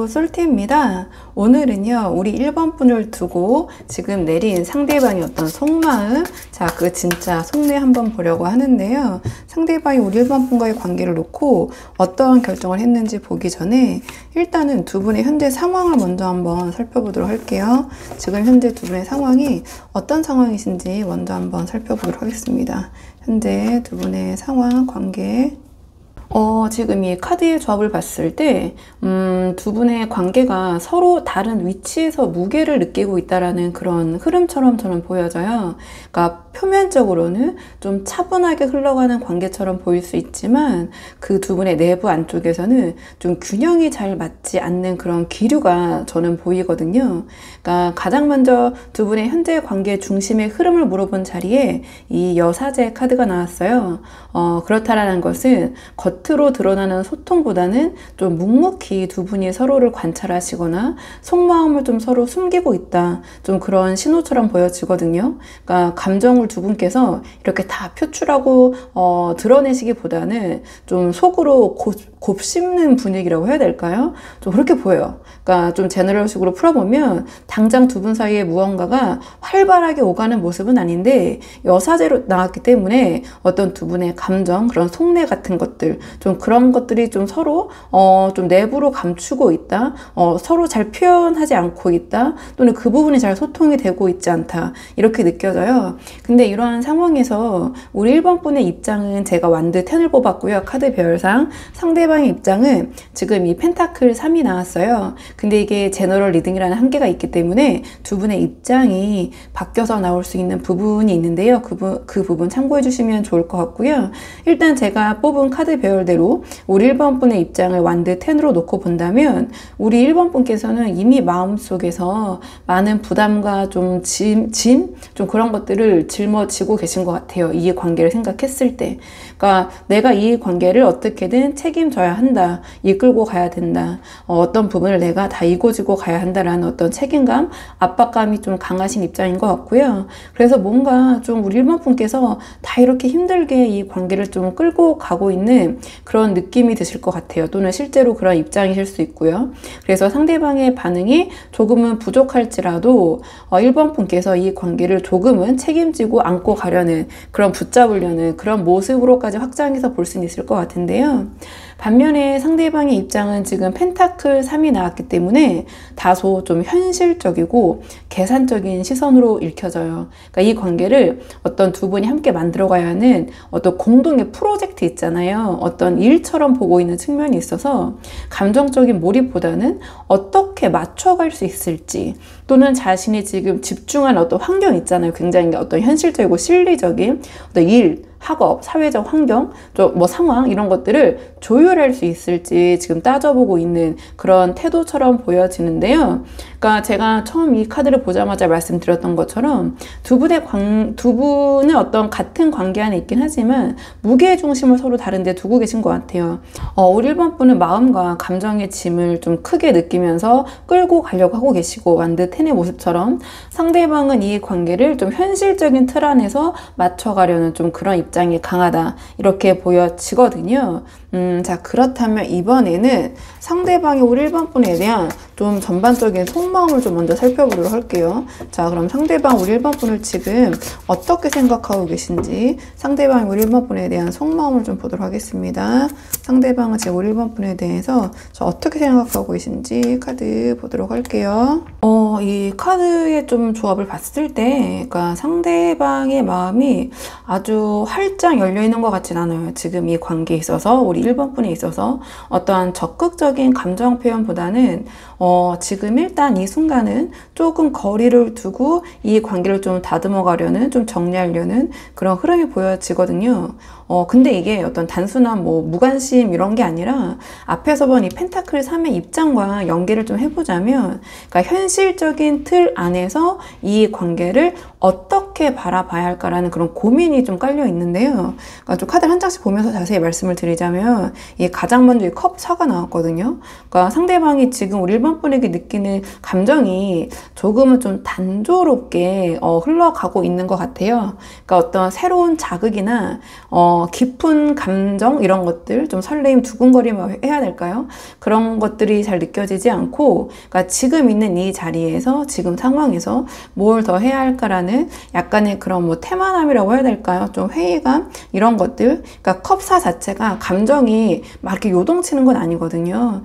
안녕하세요, 솔티입니다. 오늘은요 우리 1번 분을 두고 지금 내린 상대방의 어떤 속마음, 자 그 진짜 속내 한번 보려고 하는데요, 상대방이 우리 1번 분과의 관계를 놓고 어떠한 결정을 했는지 보기 전에 일단은 두 분의 현재 상황을 먼저 한번 살펴보도록 할게요. 지금 현재 두 분의 상황이 어떤 상황이신지 먼저 한번 살펴보도록 하겠습니다. 현재 두 분의 상황, 관계, 지금 이 카드의 조합을 봤을 때 두 분의 관계가 서로 다른 위치에서 무게를 느끼고 있다라는 그런 흐름처럼 저는 보여져요. 그러니까 표면적으로는 좀 차분하게 흘러가는 관계처럼 보일 수 있지만 그 두 분의 내부 안쪽에서는 좀 균형이 잘 맞지 않는 그런 기류가 저는 보이거든요. 그러니까 가장 먼저 두 분의 현재 관계 중심의 흐름을 물어본 자리에 이 여사제 카드가 나왔어요. 그렇다라는 것은 겉으로 드러나는 소통보다는 좀 묵묵히 두 분이 서로를 관찰하시거나 속마음을 좀 서로 숨기고 있다, 좀 그런 신호처럼 보여지거든요. 그러니까 감정을 두 분께서 이렇게 다 표출하고 드러내시기보다는 좀 속으로 곱씹는 분위기라고 해야 될까요? 좀 그렇게 보여요. 그러니까 좀 제너럴식으로 풀어보면 당장 두 분 사이에 무언가가 활발하게 오가는 모습은 아닌데 여사제로 나왔기 때문에 어떤 두 분의 감정, 그런 속내 같은 것들, 좀 그런 것들이 좀 서로 좀 내부로 감추고 있다, 서로 잘 표현하지 않고 있다, 또는 그 부분이 잘 소통이 되고 있지 않다, 이렇게 느껴져요. 근데 이러한 상황에서 우리 1번 분의 입장은 제가 완드 10을 뽑았고요. 카드 배열상 상대방의 입장은 지금 이 펜타클 3이 나왔어요. 근데 이게 제너럴 리딩이라는 한계가 있기 때문에 두 분의 입장이 바뀌어서 나올 수 있는 부분이 있는데요. 그 부분 참고해 주시면 좋을 것 같고요. 일단 제가 뽑은 카드 배열대로 우리 1번 분의 입장을 완드 10으로 놓고 본다면 우리 1번 분께서는 이미 마음속에서 많은 부담과 좀 좀 그런 것들을 짊어지고 계신 것 같아요. 이 관계를 생각했을 때. 그러니까 내가 이 관계를 어떻게든 책임져야 한다, 이끌고 가야 된다, 어떤 부분을 내가 다 이고지고 가야 한다라는 어떤 책임감, 압박감이 좀 강하신 입장인 것 같고요. 그래서 뭔가 좀 우리 1번 분께서 다 이렇게 힘들게 이 관계를 좀 끌고 가고 있는 그런 느낌이 드실 것 같아요. 또는 실제로 그런 입장이실 수 있고요. 그래서 상대방의 반응이 조금은 부족할지라도 1번 분께서 이 관계를 조금은 책임지고 안고 가려는, 그런 붙잡으려는 그런 모습으로까지 확장해서 볼 수는 있을 것 같은데요. 반면에 상대방의 입장은 지금 펜타클 3이 나왔기 때문에 다소 좀 현실적이고 계산적인 시선으로 읽혀져요. 그러니까 이 관계를 어떤 두 분이 함께 만들어가야 하는 어떤 공동의 프로젝트 있잖아요. 어떤 일처럼 보고 있는 측면이 있어서 감정적인 몰입보다는 어떻게 맞춰갈 수 있을지, 또는 자신이 지금 집중한 어떤 환경 있잖아요. 굉장히 어떤 현실적이고 실리적인 어떤 일, 학업, 사회적 환경, 뭐 상황, 이런 것들을 조율할 수 있을지 지금 따져보고 있는 그런 태도처럼 보여지는데요. 그러니까 제가 처음 이 카드를 보자마자 말씀드렸던 것처럼 두 분은 어떤 같은 관계 안에 있긴 하지만 무게의 중심을 서로 다른 데 두고 계신 것 같아요. 우리 1번 분은 마음과 감정의 짐을 좀 크게 느끼면서 끌고 가려고 하고 계시고, 완드 10의 모습처럼 상대방은 이 관계를 좀 현실적인 틀 안에서 맞춰가려는 좀 그런 입장이 강하다, 이렇게 보여지거든요. 자, 그렇다면 이번에는 상대방이 우리 1번 분에 대한 좀 전반적인 속마음을 좀 먼저 살펴보도록 할게요. 자, 그럼 상대방 우리 1번 분을 지금 어떻게 생각하고 계신지, 상대방이 우리 1번 분에 대한 속마음을 좀 보도록 하겠습니다. 상대방은 지금 우리 1번 분에 대해서 어떻게 생각하고 계신지 카드 보도록 할게요. 이 카드의 좀 조합을 봤을 때, 그러니까 상대방의 마음이 아주 활짝 열려있는 것 같진 않아요. 지금 이 관계에 있어서, 우리 1번 분에 있어서 어떠한 적극적인 감정 표현보다는 지금 일단 이 순간은 조금 거리를 두고 이 관계를 좀 다듬어 가려는, 좀 정리하려는 그런 흐름이 보여지거든요. 근데 이게 어떤 단순한 뭐 무관심 이런 게 아니라 앞에서 본 이 펜타클 3의 입장과 연계를 좀 해보자면, 그러니까 현실적인 틀 안에서 이 관계를 어떻게 바라봐야 할까라는 그런 고민이 좀 깔려 있는데요. 그러니까 좀 카드를 한 장씩 보면서 자세히 말씀을 드리자면, 이 가장 먼저 이 컵 4가 나왔거든요. 그러니까 상대방이 지금 우리 1번 1번 분에게 느끼는 감정이 조금은 좀 단조롭게 흘러가고 있는 것 같아요. 그러니까 어떤 새로운 자극이나 깊은 감정 이런 것들, 좀 설레임, 두근거림 해야 될까요? 그런 것들이 잘 느껴지지 않고, 그러니까 지금 있는 이 자리에서, 지금 상황에서 뭘 더 해야 할까라는 약간의 그런 뭐 태만함이라고 해야 될까요? 좀 회의감 이런 것들. 그러니까 컵사 자체가 감정이 막 이렇게 요동치는 건 아니거든요.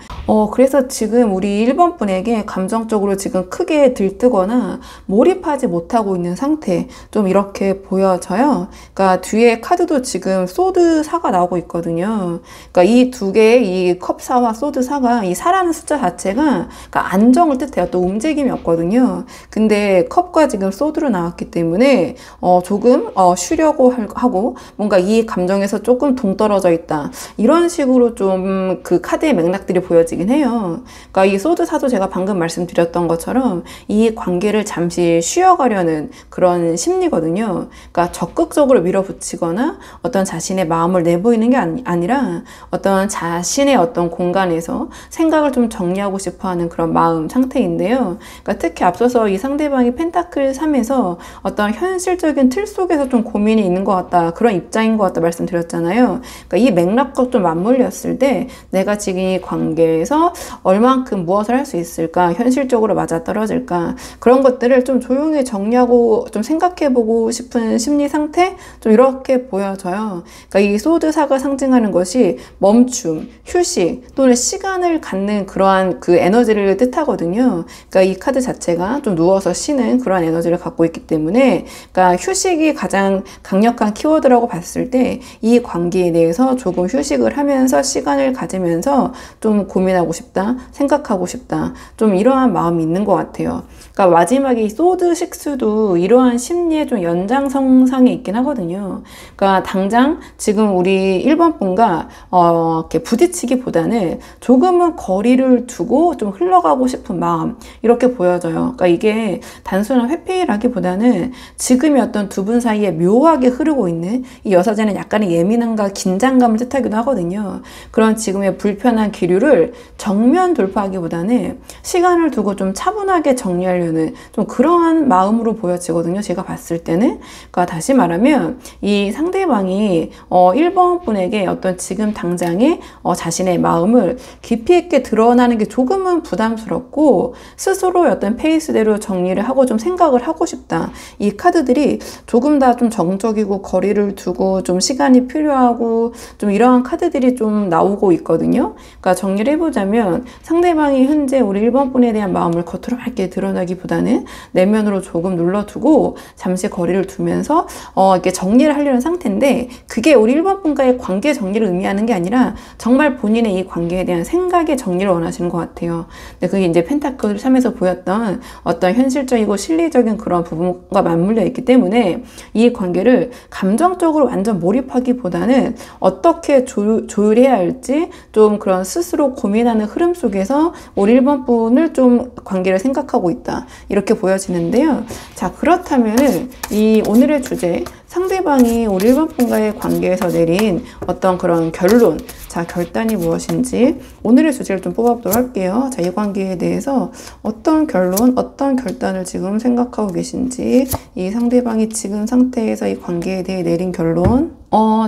그래서 지금 우리 1번 분에게 감정적으로 지금 크게 들뜨거나 몰입하지 못하고 있는 상태, 좀 이렇게 보여져요. 그러니까 뒤에 카드도 지금 소드 4가 나오고 있거든요. 그러니까 이 두 개의 이 컵사와 소드 4가 이 4라는 숫자 자체가 그러니까 안정을 뜻해요. 또 움직임이 없거든요. 근데 컵과 지금 소드로 나왔기 때문에 조금 쉬려고 하고 뭔가 이 감정에서 조금 동떨어져 있다. 이런 식으로 좀 그 카드의 맥락들이 보여지긴 해요. 그러니까 이 소드 4도 제가 방금 말씀드렸던 것처럼 이 관계를 잠시 쉬어가려는 그런 심리거든요. 그러니까 적극적으로 밀어붙이거나 어떤 자신의 마음을 내보이는 게 아니라 어떤 자신의 어떤 공간에서 생각을 좀 정리하고 싶어 하는 그런 마음 상태인데요. 그러니까 특히 앞서서 이 상대방이 펜타클 3에서 어떤 현실적인 틀 속에서 좀 고민이 있는 것 같다. 그런 입장인 것 같다 말씀드렸잖아요. 그러니까 이 맥락과 좀 맞물렸을 때 내가 지금 이 관계에서 얼만큼 무엇을 할 수 있을까? 현실적으로 맞아떨어질까? 그런 것들을 좀 조용히 정리하고 좀 생각해보고 싶은 심리 상태? 좀 이렇게 보여져요. 그러니까 이 소드사가 상징하는 것이 멈춤, 휴식 또는 시간을 갖는 그러한 그 에너지를 뜻하거든요. 그러니까 이 카드 자체가 좀 누워서 쉬는 그러한 에너지를 갖고 있기 때문에 그러니까 휴식이 가장 강력한 키워드라고 봤을 때 이 관계에 대해서 조금 휴식을 하면서 시간을 가지면서 좀 고민하고 싶다, 생각하고 싶다, 좀 이러한 마음이 있는 것 같아요. 그러니까 마지막에 이 소드 6도 이러한 심리의 좀 연장선상에 있긴 하거든요. 그러니까 당장 지금 우리 1번 분과 이렇게 부딪히기보다는 조금은 거리를 두고 좀 흘러가고 싶은 마음 이렇게 보여져요. 그러니까 이게 단순한 회피라기보다는 지금의 어떤 두 분 사이에 묘하게 흐르고 있는 이 여사제는 약간의 예민함과 긴장감을 뜻하기도 하거든요. 그런 지금의 불편한 기류를 정면 돌파하기보다는 시간을 두고 좀 차분하게 정리하려는 좀 그러한 마음으로 보여지거든요. 제가 봤을 때는. 그러니까 다시 말하면 이 상대방이 1번 분에게 어떤 지금 당장의 자신의 마음을 깊이 있게 드러나는 게 조금은 부담스럽고 스스로의 어떤 페이스대로 정리를 하고 좀 생각을 하고 싶다. 이 카드들이 조금 더 좀 정적이고 거리를 두고 좀 시간이 필요하고 좀 이러한 카드들이 좀 나오고 있거든요. 그러니까 정리를 해보자면 상대방이 현재 우리 1번 분에 대한 마음을 겉으로 밝게 드러나기보다는 내면으로 조금 눌러두고 잠시 거리를 두면서 이렇게 정리를 하려는 상태인데 그게 우리 1번 분과의 관계 정리를 의미하는 게 아니라 정말 본인의 이 관계에 대한 생각의 정리를 원하시는 것 같아요. 근데 그게 이제 펜타클 3에서 보였던 어떤 현실적이고 실리적인 그런 부분과 맞물려 있기 때문에 이 관계를 감정적으로 완전 몰입하기보다는 어떻게 조율해야 할지 좀 그런 스스로 고민하는 흐름 속에서 우리 1번 분을 좀 관계를 생각하고 있다. 이렇게 보여지는데요. 자, 그렇다면은 이 오늘의 주제 상대방이 우리 1번 분과의 관계에서 내린 어떤 그런 결론, 자, 결단이 무엇인지 오늘의 주제를 좀 뽑아보도록 할게요. 자, 이 관계에 대해서 어떤 결론, 어떤 결단을 지금 생각하고 계신지, 이 상대방이 지금 상태에서 이 관계에 대해 내린 결론,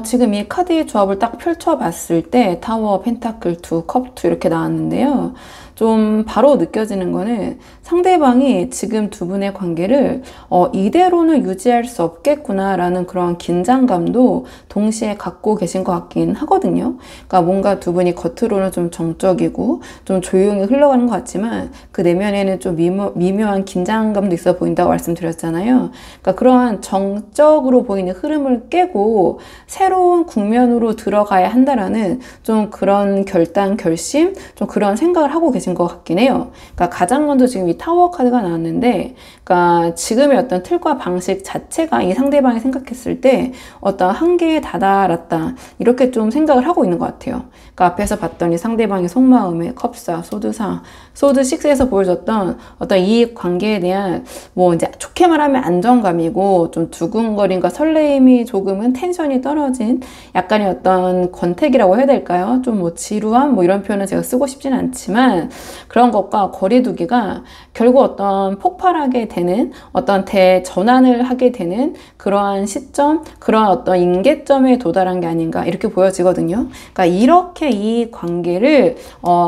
지금 이 카드의 조합을 딱 펼쳐봤을 때 타워, 펜타클 2, 컵 2 이렇게 나왔는데요. 좀 바로 느껴지는 거는 상대방이 지금 두 분의 관계를 이대로는 유지할 수 없겠구나라는 그런 긴장감도 동시에 갖고 계신 것 같긴 하거든요. 그러니까 뭔가 두 분이 겉으로는 좀 정적이고 좀 조용히 흘러가는 것 같지만 그 내면에는 좀 미묘한 긴장감도 있어 보인다고 말씀드렸잖아요. 그러니까 그러한 정적으로 보이는 흐름을 깨고 새로운 국면으로 들어가야 한다라는 좀 그런 결단, 결심, 좀 그런 생각을 하고 계신 것 같긴 해요. 그러니까 가장 먼저 지금 이 타워 카드가 나왔는데, 그러니까 지금의 어떤 틀과 방식 자체가 이 상대방이 생각했을 때 어떤 한계에 다다랐다 이렇게 좀 생각을 하고 있는 것 같아요. 그러니까 앞에서 봤더니 상대방의 속마음에 컵사, 소드사, 소드 6에서 보여줬던 어떤 이 관계에 대한 뭐 이제 좋게 말하면 안정감이고 좀 두근거림과 설레임이 조금은 텐션이 떨어진 약간의 어떤 권태기라고 해야 될까요? 좀 뭐 지루함 뭐 이런 표현은 제가 쓰고 싶진 않지만 그런 것과 거리두기가 결국 어떤 폭발하게 되는 어떤 대전환을 하게 되는 그러한 시점, 그러한 어떤 임계점에 도달한 게 아닌가 이렇게 보여지거든요. 그러니까 이렇게 이 관계를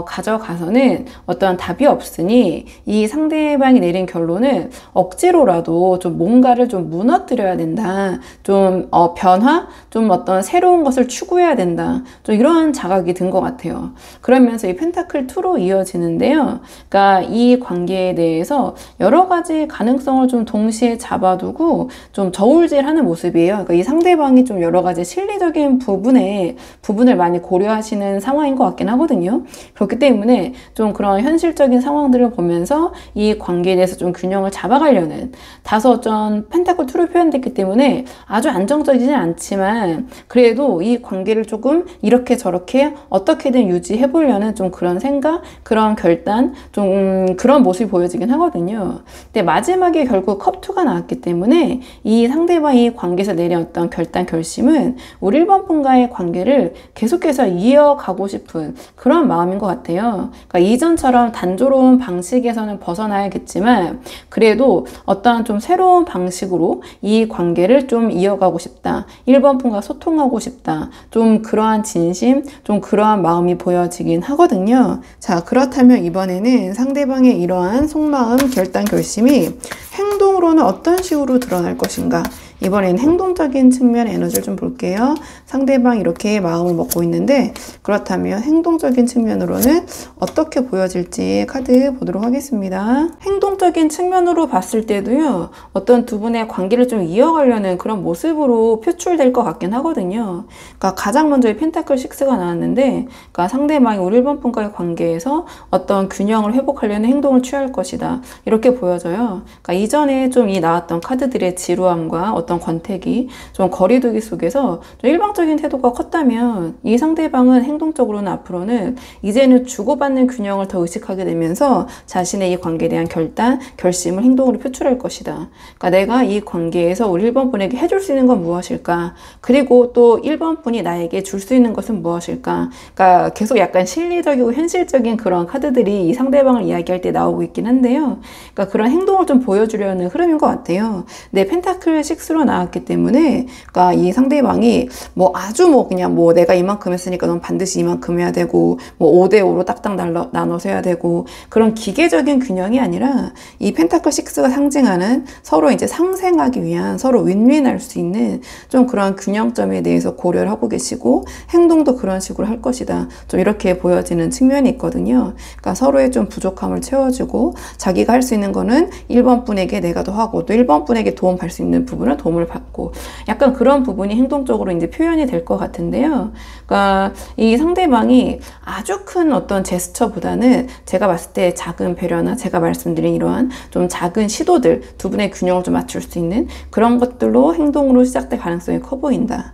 가져가서는 어떤 답이 없으니 이 상대방이 내린 결론은 억지로라도 좀 뭔가를 좀 무너뜨려야 된다. 좀 변화, 좀 어떤 새로운 것을 추구해야 된다. 좀 이러한 자각이 든 것 같아요. 그러면서 이 펜타클 2로 이어지는데요. 그러니까 이 관계에 대해서 여러 가지 가능성을 좀 동시에 잡아두고 좀 저울질하는 모습이에요. 그러니까 이 상대방이 좀 여러 가지 실리적인 부분을 많이 고려하시는 상황인 것 같긴 하거든요. 그렇기 때문에 좀 그런 현실적인 상황들을 보면서 이 관계에 대해서 좀 균형을 잡아가려는 다소 좀 펜타클 2로 표현됐기 때문에 아주 안정적이진 않지만 그래도 이 관계를 조금 이렇게 저렇게 어떻게든 유지해 보려는 좀 그런 생각, 그런 결단, 좀 그런 모습이 보여지긴 하거든요. 근데 마지막에 결국 컵2가 나왔기 때문에 이 상대방이 관계에서 내린 어떤 결단, 결심은 우리 1번 분과의 관계를 계속해서 이어가고 싶은 그런 마음인 것 같아요. 그러니까 이전처럼 단조로운 방식에서는 벗어나야겠지만 그래도 어떠한 좀 새로운 방식으로 이 관계를 좀 이어가고 싶다. 1번 분과 소통하고 싶다. 좀 그러한 진심, 좀 그러한 마음이 보여지긴 하거든요. 자, 그렇다면 이번에는 상대방의 이러한 속마음, 결단, 결심이 행동으로는 어떤 식으로 드러날 것인가? 이번엔 행동적인 측면의 에너지를 좀 볼게요. 상대방이 이렇게 마음을 먹고 있는데 그렇다면 행동적인 측면으로는 어떻게 보여질지 카드 보도록 하겠습니다. 행동적인 측면으로 봤을 때도요. 어떤 두 분의 관계를 좀 이어가려는 그런 모습으로 표출될 것 같긴 하거든요. 그러니까 가장 먼저 이 펜타클 6가 나왔는데 그러니까 상대방이 우리 1번 분과의 관계에서 어떤 균형을 회복하려는 행동을 취할 것이다. 이렇게 보여져요. 그러니까 이전에 좀 이 나왔던 카드들의 지루함과 어떤 권태기, 좀 거리두기 속에서 좀 일방적인 태도가 컸다면 이 상대방은 행동적으로는 앞으로는 이제는 주고받는 균형을 더 의식하게 되면서 자신의 이 관계에 대한 결단, 결심을 행동으로 표출할 것이다. 그러니까 내가 이 관계에서 우리 1번 분에게 해줄 수 있는 건 무엇일까? 그리고 또 1번 분이 나에게 줄 수 있는 것은 무엇일까? 그러니까 계속 약간 실리적이고 현실적인 그런 카드들이 이 상대방을 이야기할 때 나오고 있긴 한데요. 그러니까 그런 행동을 좀 보여주려는 흐름인 것 같아요. 네, 펜타클 6로 나왔기 때문에 그러니까 이 상대방이 뭐 아주 뭐 그냥 뭐 내가 이만큼 했으니까 넌 반드시 이만큼 해야 되고 뭐 5대5로 딱딱 나눠서 해야 되고 그런 기계적인 균형이 아니라 이 펜타클 6가 상징하는 서로 이제 상생하기 위한 서로 윈윈할 수 있는 좀 그런 균형점에 대해서 고려를 하고 계시고 행동도 그런 식으로 할 것이다. 좀 이렇게 보여지는 측면이 있거든요. 그러니까 서로의 좀 부족함을 채워주고 자기가 할 수 있는 거는 1번 분에게 내가 더 하고 또 1번 분에게 도움 받을 수 있는 부분은 도움을 받고 약간 그런 부분이 행동적으로 이제 표현이 될 것 같은데요. 그러니까 이 상대방이 아주 큰 어떤 제스처보다는 제가 봤을 때 작은 배려나 제가 말씀드린 이러한 좀 작은 시도들 두 분의 균형을 좀 맞출 수 있는 그런 것들로 행동으로 시작될 가능성이 커 보인다.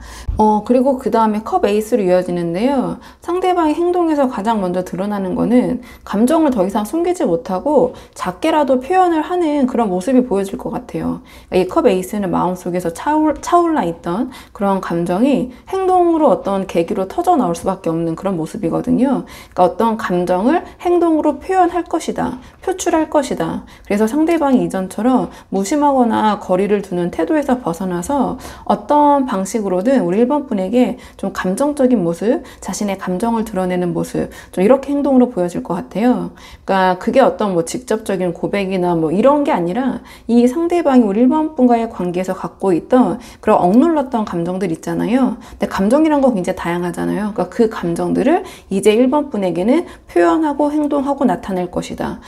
그리고 그 다음에 컵 에이스로 이어지는데요. 상대방의 행동에서 가장 먼저 드러나는 거는 감정을 더 이상 숨기지 못하고 작게라도 표현을 하는 그런 모습이 보여질 것 같아요. 이 컵 에이스는 마음속에서 차올라 있던 그런 감정이 행동으로 어떤 계기로 터져 나올 수밖에 없는 그런 모습이거든요. 그러니까 어떤 감정을 행동으로 표현할 것이다. 표출할 것이다. 그래서 상대방이 이전처럼 무심하거나 거리를 두는 태도에서 벗어나서 어떤 방식으로든 우리 1번 분에게 좀 감정적인 모습, 자신의 감정을 드러내는 모습, 좀 이렇게 행동으로 보여질 것 같아요. 그러니까 그게 어떤 뭐 직접적인 고백이나 뭐 이런 게 아니라 이 상대방이 우리 1번 분과의 관계에서 갖고 있던 그런 억눌렀던 감정들 있잖아요. 근데 감정이란 거 굉장히 다양하잖아요. 그러니까 그 감정들을 이제 1번 분에게는 표현하고 행동하고 나타낼 것이다.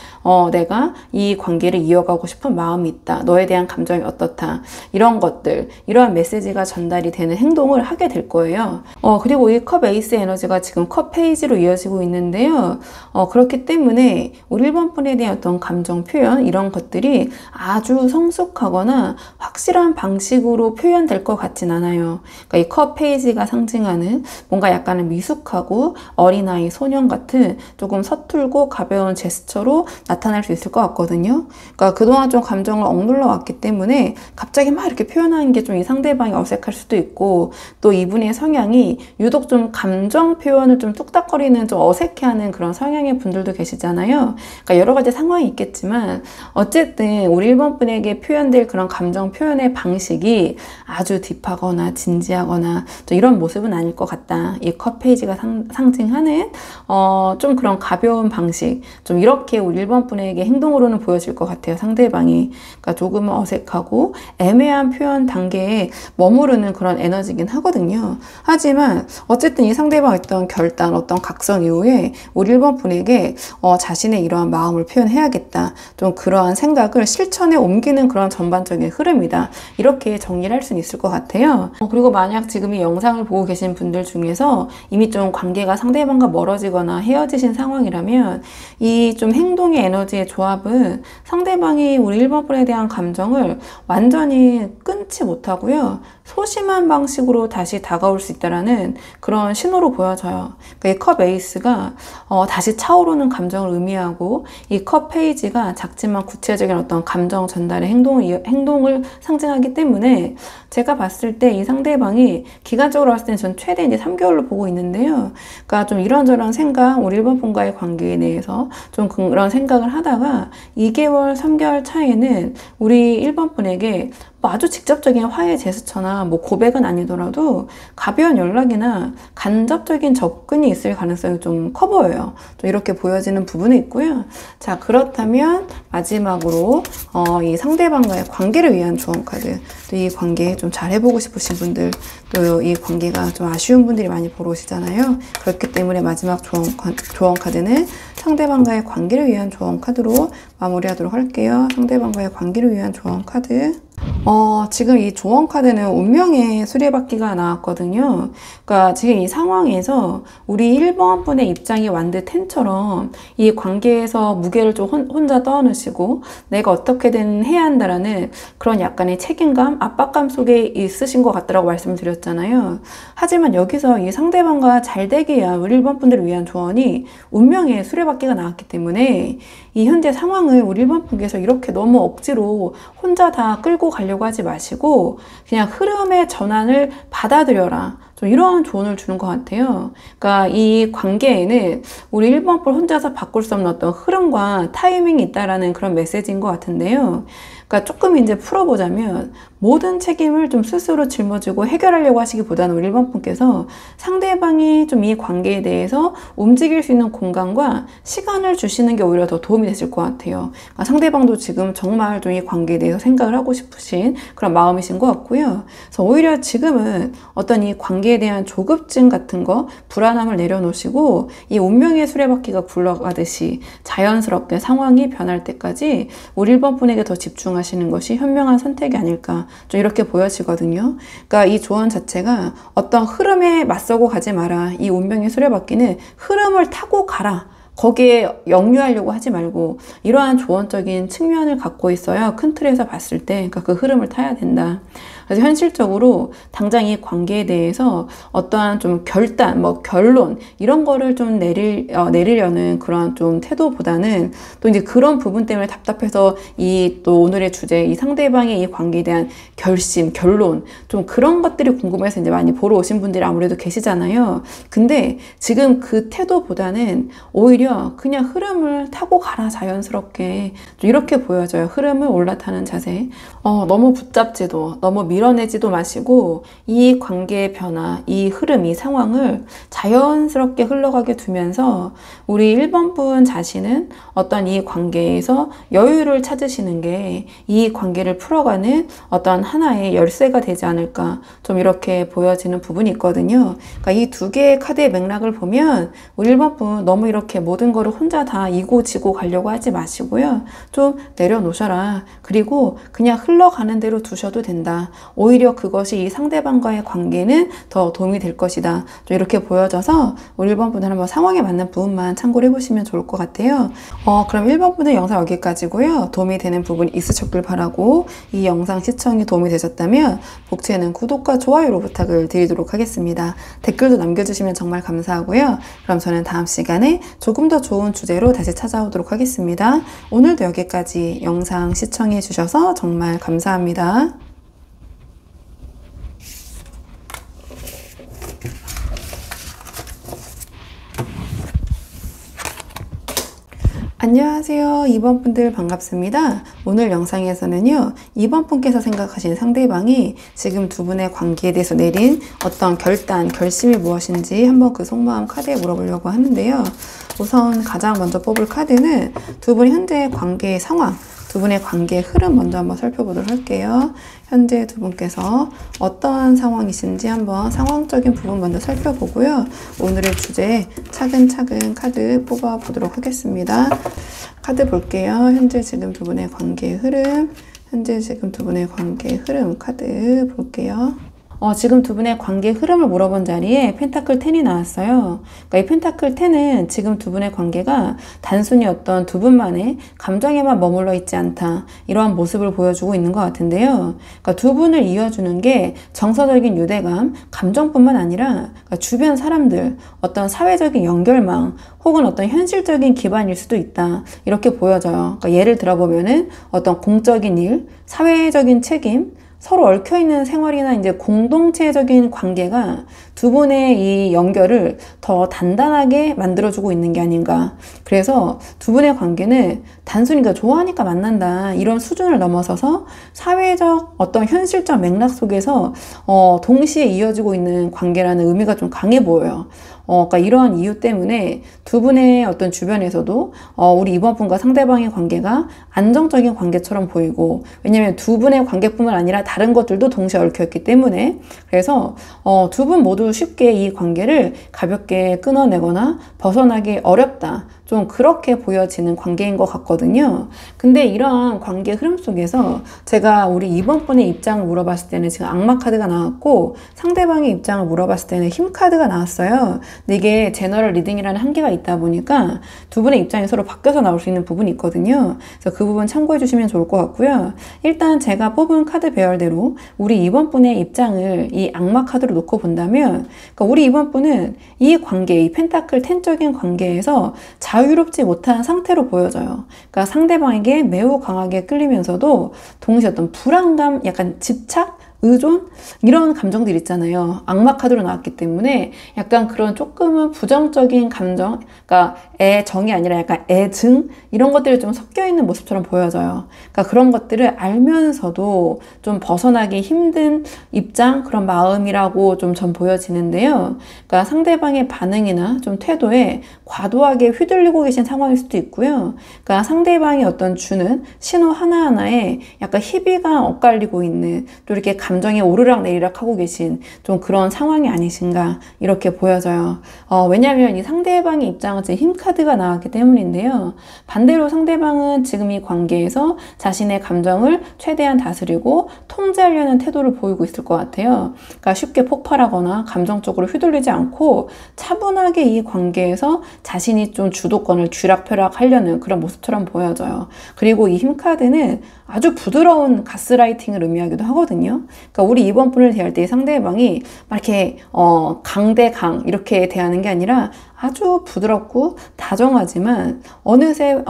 내가 이 관계를 이어가고 싶은 마음이 있다. 너에 대한 감정이 어떻다. 이런 것들, 이러한 메시지가 전달이 되는 행동을 하게 될 거예요. 그리고 이 컵 에이스 에너지가 지금 컵 페이지로 이어지고 있는데요. 그렇기 때문에 우리 1번 분에 대한 어떤 감정 표현 이런 것들이 아주 성숙하거나 확실한 방식으로 방식으로 표현될 것 같진 않아요. 그러니까 이 컵 페이지가 상징하는 뭔가 약간은 미숙하고 어린아이, 소년 같은 조금 서툴고 가벼운 제스처로 나타날 수 있을 것 같거든요. 그러니까 그동안 좀 감정을 억눌러 왔기 때문에 갑자기 막 이렇게 표현하는 게 좀 이 상대방이 어색할 수도 있고, 또 이분의 성향이 유독 좀 감정 표현을 좀 뚝딱거리는, 좀 어색해하는 그런 성향의 분들도 계시잖아요. 그러니까 여러 가지 상황이 있겠지만 어쨌든 우리 1번 분에게 표현될 그런 감정 표현의 방식이 아주 딥하거나 진지하거나 좀 이런 모습은 아닐 것 같다. 이 컵 페이지가 상징하는 좀 그런 가벼운 방식, 좀 이렇게 우리 1번 분에게 행동으로는 보여질 것 같아요. 상대방이. 그러니까 조금은 어색하고 애매한 표현 단계에 머무르는 그런 에너지긴 하거든요. 하지만 어쨌든 이 상대방 어떤 결단, 어떤 각성 이후에 우리 1번 분에게 자신의 이러한 마음을 표현해야겠다, 좀 그러한 생각을 실천에 옮기는 그런 전반적인 흐름이다, 이렇게 정리를 할 수는 있을 것 같아요. 그리고 만약 지금 이 영상을 보고 계신 분들 중에서 이미 좀 관계가 상대방과 멀어지거나 헤어지신 상황이라면 이 좀 행동의 에너지의 조합은 상대방이 우리 1번 분에 대한 감정을 완전히 끊지 못하고요, 소심한 방식으로 다시 다가올 수 있다라는 그런 신호로 보여져요. 그러니까 이 컵 에이스가 다시 차오르는 감정을 의미하고, 이 컵 페이지가 작지만 구체적인 어떤 감정 전달의 행동을 상징하기 때문에 제가 봤을 때 이 상대방이 기간적으로 봤을 때는 전 최대 이제 3개월로 보고 있는데요. 그러니까 좀 이런저런 생각, 우리 1번 분과의 관계에 대해서 좀 그런 생각을 하다가 2개월, 3개월 차에는 우리 1번 분에게 아주 직접적인 화해 제스처나 뭐 고백은 아니더라도 가벼운 연락이나 간접적인 접근이 있을 가능성이 좀 커 보여요. 좀 이렇게 보여지는 부분이 있고요. 자, 그렇다면 마지막으로 이 상대방과의 관계를 위한 조언 카드, 또 이 관계 좀 잘 해보고 싶으신 분들, 또 이 관계가 좀 아쉬운 분들이 많이 보러 오시잖아요. 그렇기 때문에 마지막 조언 카드는 상대방과의 관계를 위한 조언 카드로 마무리하도록 할게요. 상대방과의 관계를 위한 조언 카드. 지금 이 조언 카드는 운명의 수레바퀴가 나왔거든요. 그러니까 지금 이 상황에서 우리 1번 분의 입장이 완드 10처럼 이 관계에서 무게를 좀 혼자 떠안으시고 내가 어떻게든 해야 한다라는 그런 약간의 책임감, 압박감 속에 있으신 것 같다라고 말씀을 드렸잖아요. 하지만 여기서 이 상대방과 잘 되기 위한 우리 1번 분들을 위한 조언이 운명의 수레바퀴가 나왔기 때문에 이 현재 상황을 우리 1번 분께서 이렇게 너무 억지로 혼자 다 끌고 가려고 하지 마시고 그냥 흐름의 전환을 받아들여라, 좀 이런 조언을 주는 것 같아요. 그러니까 이 관계에는 우리 1번 분 혼자서 바꿀 수 없는 어떤 흐름과 타이밍이 있다라는 그런 메시지인 것 같은데요. 그러니까 조금 이제 풀어보자면 모든 책임을 좀 스스로 жил어지고 해결하려고 하시기보다는 우리 1번 분께서 상대방이 좀 이 관계에 대해서 움직일 수 있는 공간과 시간을 주시는 게 오히려 더 도움이 되실 것 같아요. 그러니까 상대방도 지금 정말 좀 이 관계에 대해서 생각을 하고 싶으신 그런 마음이신 것 같고요. 그래서 오히려 지금은 어떤 이 관계에 대한 조급증 같은 거, 불안함을 내려놓으시고 이 운명의 수레바퀴가 굴러가듯이 자연스럽게 상황이 변할 때까지 우리 1번 분에게 더 집중하시는 것이 현명한 선택이 아닐까, 좀 이렇게 보여지거든요. 그러니까 이 조언 자체가 어떤 흐름에 맞서고 가지 마라, 이 운명의 수레바퀴는 흐름을 타고 가라, 거기에 역류하려고 하지 말고, 이러한 조언적인 측면을 갖고 있어야 큰 틀에서 봤을 때 그러니까 그 흐름을 타야 된다. 그래서 현실적으로 당장 이 관계에 대해서 어떠한 좀 결단, 뭐 결론 이런 거를 좀 내리려는 그런 좀 태도보다는 또 이제 그런 부분 때문에 답답해서 이 또 오늘의 주제, 이 상대방의 이 관계에 대한 결심, 결론, 좀 그런 것들이 궁금해서 이제 많이 보러 오신 분들이 아무래도 계시잖아요. 근데 지금 그 태도보다는 오히려 그냥 흐름을 타고 가라, 자연스럽게, 좀 이렇게 보여져요. 흐름을 올라타는 자세. 너무 붙잡지도, 너무 밀어내지도 마시고 이 관계의 변화, 이 흐름, 이 상황을 자연스럽게 흘러가게 두면서 우리 1번 분 자신은 어떤 이 관계에서 여유를 찾으시는 게 이 관계를 풀어가는 어떤 하나의 열쇠가 되지 않을까, 좀 이렇게 보여지는 부분이 있거든요. 그러니까 이 두 개의 카드의 맥락을 보면 우리 1번 분 너무 이렇게 모든 거를 혼자 다 이고 지고 가려고 하지 마시고요. 좀 내려놓으셔라. 그리고 그냥 흘러가는 대로 두셔도 된다. 오히려 그것이 이 상대방과의 관계는 더 도움이 될 것이다. 좀 이렇게 보여져서 우리 1번 분은 한번 상황에 맞는 부분만 참고를 해보시면 좋을 것 같아요. 그럼 1번 분의 영상 여기까지고요. 도움이 되는 부분이 있으셨길 바라고, 이 영상 시청이 도움이 되셨다면 복채는 구독과 좋아요로 부탁을 드리도록 하겠습니다. 댓글도 남겨주시면 정말 감사하고요. 그럼 저는 다음 시간에 조금 더 좋은 주제로 다시 찾아오도록 하겠습니다. 오늘도 여기까지 영상 시청해 주셔서 정말 감사합니다. 안녕하세요. 2번 분들 반갑습니다. 오늘 영상에서는요, 2번 분께서 생각하신 상대방이 지금 두 분의 관계에 대해서 내린 어떤 결심이 무엇인지 한번 그 속마음 카드에 물어보려고 하는데요. 우선 가장 먼저 뽑을 카드는 두 분의 현재 관계의 상황, 두 분의 관계의 흐름 먼저 한번 살펴보도록 할게요. 현재 두 분께서 어떠한 상황이신지 한번 상황적인 부분 먼저 살펴보고요. 오늘의 주제에 차근차근 카드 뽑아보도록 하겠습니다. 카드 볼게요. 현재 지금 두 분의 관계의 흐름, 현재 지금 두 분의 관계의 흐름 카드 볼게요. 지금 두 분의 관계의 흐름을 물어본 자리에 펜타클 10이 나왔어요. 그러니까 이 펜타클 10은 지금 두 분의 관계가 단순히 어떤 두 분만의 감정에만 머물러 있지 않다. 이러한 모습을 보여주고 있는 것 같은데요. 그러니까 두 분을 이어주는 게 정서적인 유대감, 감정뿐만 아니라 그러니까 주변 사람들, 어떤 사회적인 연결망, 혹은 어떤 현실적인 기반일 수도 있다. 이렇게 보여져요. 그러니까 예를 들어보면은 어떤 공적인 일, 사회적인 책임, 서로 얽혀있는 생활이나 이제 공동체적인 관계가 두 분의 이 연결을 더 단단하게 만들어주고 있는 게 아닌가. 그래서 두 분의 관계는 단순히 좋아하니까 만난다. 이런 수준을 넘어서서 사회적 어떤 현실적 맥락 속에서 동시에 이어지고 있는 관계라는 의미가 좀 강해 보여요. 그러니까 이러한 이유 때문에 두 분의 어떤 주변에서도 우리 2번 분과 상대방의 관계가 안정적인 관계처럼 보이고, 왜냐면 두 분의 관계뿐만 아니라 다른 것들도 동시에 얽혀있기 때문에, 그래서 두 분 모두 쉽게 이 관계를 가볍게 끊어내거나 벗어나기 어렵다. 좀 그렇게 보여지는 관계인 것 같거든요. 근데 이러한 관계 흐름 속에서 제가 우리 2번 분의 입장을 물어봤을 때는 지금 악마 카드가 나왔고, 상대방의 입장을 물어봤을 때는 힘 카드가 나왔어요. 근데 이게 제너럴 리딩이라는 한계가 있다 보니까 두 분의 입장이 서로 바뀌어서 나올 수 있는 부분이 있거든요. 그래서 그 부분 참고해 주시면 좋을 것 같고요. 일단 제가 뽑은 카드 배열대로 우리 2번 분의 입장을 이 악마 카드로 놓고 본다면, 그러니까 우리 2번 분은 이 관계, 이 펜타클 10적인 관계에서 자유롭지 못한 상태로 보여져요. 그러니까 상대방에게 매우 강하게 끌리면서도 동시에 어떤 불안감, 약간 집착, 의존? 이런 감정들 있잖아요. 악마 카드로 나왔기 때문에 약간 그런 조금은 부정적인 감정, 그러니까 애정이 아니라 약간 애증? 이런 것들이 좀 섞여 있는 모습처럼 보여져요. 그러니까 그런 것들을 알면서도 좀 벗어나기 힘든 입장, 그런 마음이라고 좀 전 보여지는데요. 그러니까 상대방의 반응이나 좀 태도에 과도하게 휘둘리고 계신 상황일 수도 있고요. 그러니까 상대방이 어떤 주는 신호 하나하나에 약간 희비가 엇갈리고 있는, 또 이렇게 감정이 오르락 내리락 하고 계신 좀 그런 상황이 아니신가 이렇게 보여져요. 왜냐하면 이 상대방의 입장은 지금 힘 카드가 나왔기 때문인데요. 반대로 상대방은 지금 이 관계에서 자신의 감정을 최대한 다스리고 통제하려는 태도를 보이고 있을 것 같아요. 그러니까 쉽게 폭발하거나 감정적으로 휘둘리지 않고 차분하게 이 관계에서 자신이 좀 주도권을 쥐락펴락 하려는 그런 모습처럼 보여져요. 그리고 이 힘 카드는 아주 부드러운 가스라이팅을 의미하기도 하거든요. 그러니까 우리 2번 분을 대할 때 상대방이 막 이렇게 강대강 이렇게 대하는 게 아니라 아주 부드럽고 다정하지만 어느새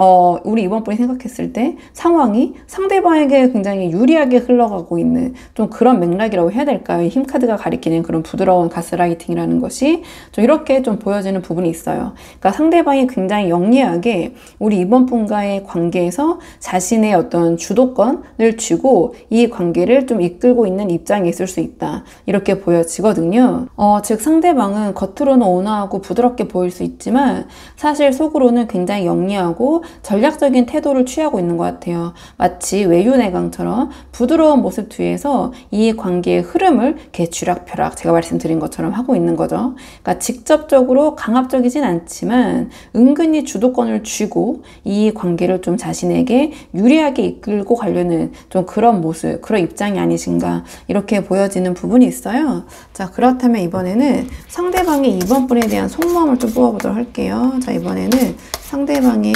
우리 2번 분이 생각했을 때 상황이 상대방에게 굉장히 유리하게 흘러가고 있는 좀 그런 맥락이라고 해야 될까요? 이 힘 카드가 가리키는 그런 부드러운 가스라이팅이라는 것이 좀 이렇게 좀 보여지는 부분이 있어요. 그러니까 상대방이 굉장히 영리하게 우리 2번 분과의 관계에서 자신의 어떤 주도권을 쥐고 이 관계를 좀 이끌고 있는 입장에 있을 수 있다. 이렇게 보여지거든요. 즉 상대방은 겉으로는 온화하고 부드럽게 보여 보일 수 있지만 사실 속으로는 굉장히 영리하고 전략적인 태도를 취하고 있는 것 같아요. 마치 외유내강처럼 부드러운 모습 뒤에서 이 관계의 흐름을 이렇게 쥐락펴락 제가 말씀드린 것처럼 하고 있는 거죠. 그러니까 직접적으로 강압적이진 않지만 은근히 주도권을 쥐고 이 관계를 좀 자신에게 유리하게 이끌고 가려는 좀 그런 모습, 그런 입장이 아니신가 이렇게 보여지는 부분이 있어요. 자, 그렇다면 이번에는 상대방의 2번 분에 대한 속마음을 좀 뽑아보도록 할게요. 자, 이번에는 상대방의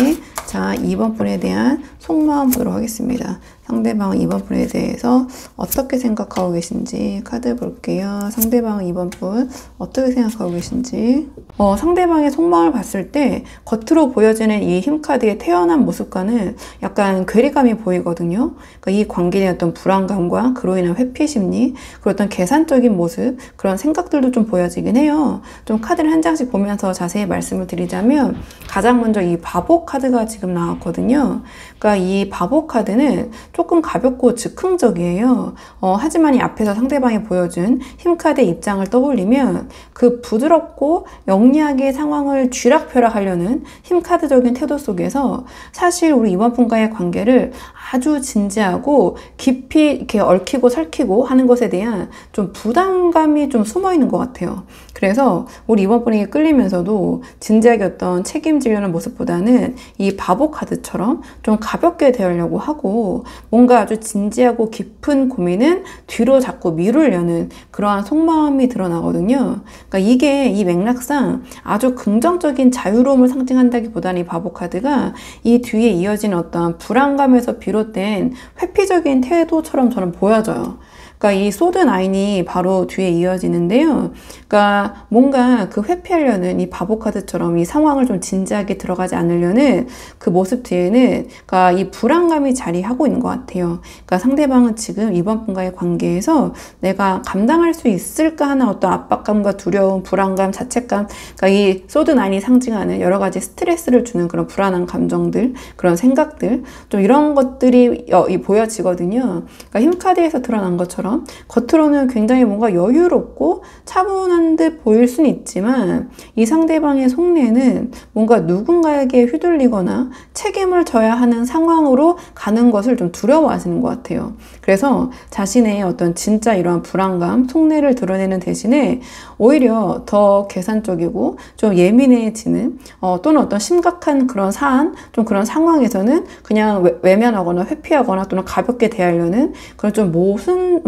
2번 분에 대한 속마음 보도록 하겠습니다. 상대방은 2번 분에 대해서 어떻게 생각하고 계신지 카드 볼게요. 상대방은 2번 분 어떻게 생각하고 계신지. 상대방의 속마음을 봤을 때 겉으로 보여지는 이 힘카드의 태연한 모습과는 약간 괴리감이 보이거든요. 그러니까 이 관계에 대한 어떤 불안감과 그로 인한 회피 심리, 그리고 어떤 계산적인 모습, 그런 생각들도 좀 보여지긴 해요. 좀 카드를 한 장씩 보면서 자세히 말씀을 드리자면 가장 먼저 이 바보 카드가 지금 나왔거든요. 그러니까 이 바보 카드는 조금 가볍고 즉흥적이에요. 하지만 이 앞에서 상대방이 보여준 힘카드의 입장을 떠올리면 그 부드럽고 영리하게 상황을 쥐락펴락 하려는 힘카드적인 태도 속에서 사실 우리 이번 분과의 관계를 아주 진지하고 깊이 이렇게 얽히고 설키고 하는 것에 대한 좀 부담감이 좀 숨어 있는 것 같아요. 그래서 우리 이번 분에게 끌리면서도 진지하게 어떤 책임지려는 모습보다는 이 바보 카드처럼 좀 가볍게 대하려고 하고 뭔가 아주 진지하고 깊은 고민은 뒤로 자꾸 미루려는 그러한 속마음이 드러나거든요. 그러니까 이게 이 맥락상 아주 긍정적인 자유로움을 상징한다기보다는 이 바보 카드가 이 뒤에 이어지는 어떤 불안감에서 비롯된 회피적인 태도처럼 저는 보여져요. 그러니까 이 소드 9이 바로 뒤에 이어지는데요. 그러니까 뭔가 그 회피하려는 이 바보 카드처럼 이 상황을 좀 진지하게 들어가지 않으려는 그 모습 뒤에는 그러니까 이 불안감이 자리하고 있는 것 같아요. 그러니까 상대방은 지금 이번 분과의 관계에서 내가 감당할 수 있을까 하는 어떤 압박감과 두려움, 불안감, 자책감, 그러니까 이 소드 9이 상징하는 여러 가지 스트레스를 주는 그런 불안한 감정들, 그런 생각들, 좀 이런 것들이 보여지거든요. 그러니까 힘카드에서 드러난 것처럼 겉으로는 굉장히 뭔가 여유롭고 차분한 듯 보일 수는 있지만 이 상대방의 속내는 뭔가 누군가에게 휘둘리거나 책임을 져야 하는 상황으로 가는 것을 좀 두려워하시는 것 같아요. 그래서 자신의 어떤 진짜 이러한 불안감, 속내를 드러내는 대신에 오히려 더 계산적이고 좀 예민해지는 또는 어떤 심각한 그런 사안, 좀 그런 상황에서는 그냥 외면하거나 회피하거나 또는 가볍게 대하려는 그런 좀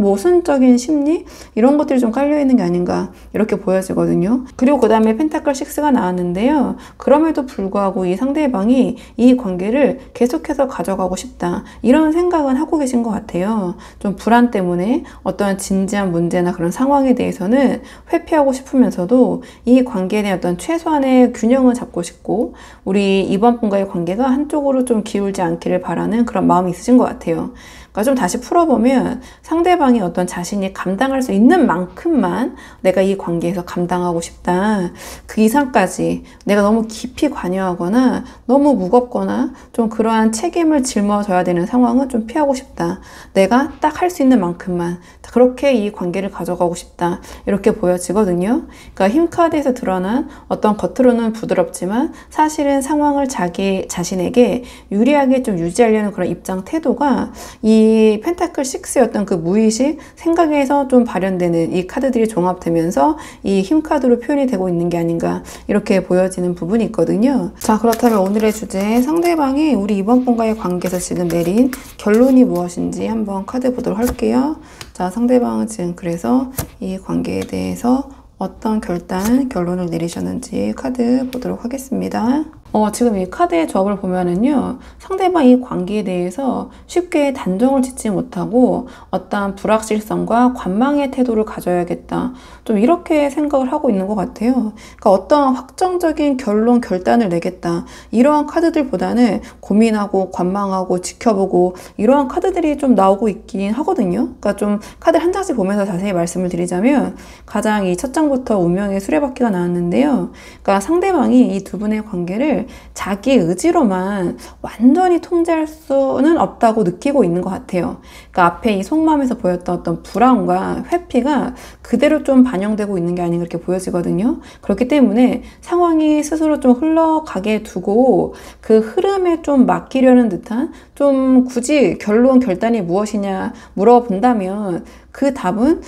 모순적인 심리 이런 것들이 좀 깔려있는 게 아닌가 이렇게 보여지거든요. 그리고 그 다음에 펜타클 6가 나왔는데요. 그럼에도 불구하고 이 상대방이 이 관계를 계속해서 가져가고 싶다 이런 생각은 하고 계신 것 같아요. 좀 불안 때문에 어떤 진지한 문제나 그런 상황에 대해서는 회피하고 싶으면서도 이 관계에 대한 어떤 최소한의 균형을 잡고 싶고 우리 이번 분과의 관계가 한쪽으로 좀 기울지 않기를 바라는 그런 마음이 있으신 것 같아요. 그러니까 좀 다시 풀어보면 상대방이 어떤 자신이 감당할 수 있는 만큼만 내가 이 관계에서 감당하고 싶다. 그 이상까지 내가 너무 깊이 관여하거나 너무 무겁거나 좀 그러한 책임을 짊어져야 되는 상황은 좀 피하고 싶다. 내가 딱 할 수 있는 만큼만 그렇게 이 관계를 가져가고 싶다. 이렇게 보여지거든요. 그러니까 힘카드에서 드러난 어떤 겉으로는 부드럽지만 사실은 상황을 자신에게 유리하게 좀 유지하려는 그런 입장 태도가 이 펜타클 6였던 그 무의식 생각에서 좀 발현되는 이 카드들이 종합되면서 이 힘카드로 표현이 되고 있는 게 아닌가 이렇게 보여지는 부분이 있거든요. 자, 그렇다면 오늘의 주제 상대방이 우리 이번 분과의 관계에서 지금 내린 결론이 무엇인지 한번 카드 보도록 할게요. 자, 상대방은 지금 그래서 이 관계에 대해서 어떤 결론을 내리셨는지 카드 보도록 하겠습니다. 지금 이 카드의 조합을 보면은요, 상대방 이 관계에 대해서 쉽게 단정을 짓지 못하고 어떠한 불확실성과 관망의 태도를 가져야겠다. 좀 이렇게 생각을 하고 있는 것 같아요. 그러니까 어떠한 확정적인 결단을 내겠다. 이러한 카드들보다는 고민하고 관망하고 지켜보고 이러한 카드들이 좀 나오고 있긴 하거든요. 그러니까 좀 카드 한 장씩 보면서 자세히 말씀을 드리자면 가장 이 첫 장부터 운명의 수레바퀴가 나왔는데요. 그러니까 상대방이 이 두 분의 관계를 상대방을 자기 의지로만 완전히 통제할 수는 없다고 느끼고 있는 것 같아요. 그러니까 앞에 이 속마음에서 보였던 어떤 불안과 회피가 그대로 좀 반영되고 있는 게 아닌가 이렇게 보여지거든요. 그렇기 때문에 상황이 스스로 좀 흘러가게 두고 그 흐름에 좀 맡기려는 듯한, 좀 굳이 결단이 무엇이냐 물어본다면 그 답은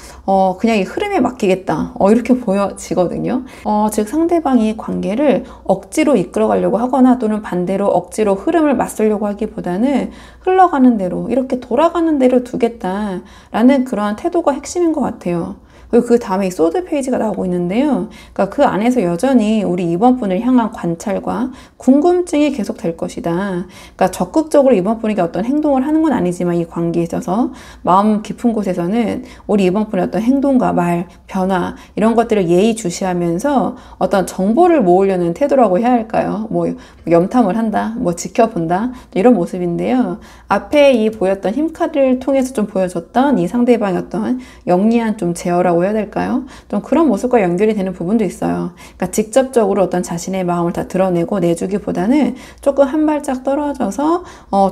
그냥 이 흐름에 맡기겠다, 이렇게 보여지거든요. 즉 상대방이 관계를 억지로 이끌어가려고 하거나 또는 반대로 억지로 흐름을 맞서려고 하기보다는 흘러가는 대로, 이렇게 돌아가는 대로 두겠다라는 그러한 태도가 핵심인 것 같아요. 그리고 그 다음에 이 소드 페이지가 나오고 있는데요. 그러니까 그 안에서 여전히 우리 이번 분을 향한 관찰과 궁금증이 계속 될 것이다. 그러니까 적극적으로 이번 분에게 어떤 행동을 하는 건 아니지만 이 관계에 있어서 마음 깊은 곳에서는 우리 이번 분의 어떤 행동과 말, 변화 이런 것들을 예의주시하면서 어떤 정보를 모으려는 태도라고 해야 할까요? 뭐 염탐을 한다, 뭐 지켜본다, 이런 모습인데요. 앞에 이 보였던 힘카드를 통해서 좀 보여줬던 이 상대방의 어떤 영리한 좀 제어라고 해야 될까요? 좀 그런 모습과 연결이 되는 부분도 있어요. 그러니까 직접적으로 어떤 자신의 마음을 다 드러내고 내주기보다는 조금 한 발짝 떨어져서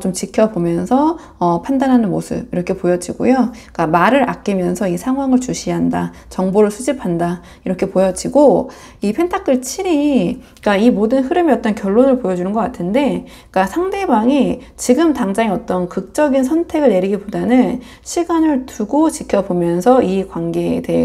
좀 지켜보면서 판단하는 모습, 이렇게 보여지고요. 그러니까 말을 아끼면서 이 상황을 주시한다, 정보를 수집한다, 이렇게 보여지고, 이 펜타클 7이 그러니까 이 모든 흐름의 어떤 결론을 보여주는 것 같은데, 그러니까 상대방이 지금 당장의 어떤 극적인 선택을 내리기보다는 시간을 두고 지켜보면서 이 관계에 대해서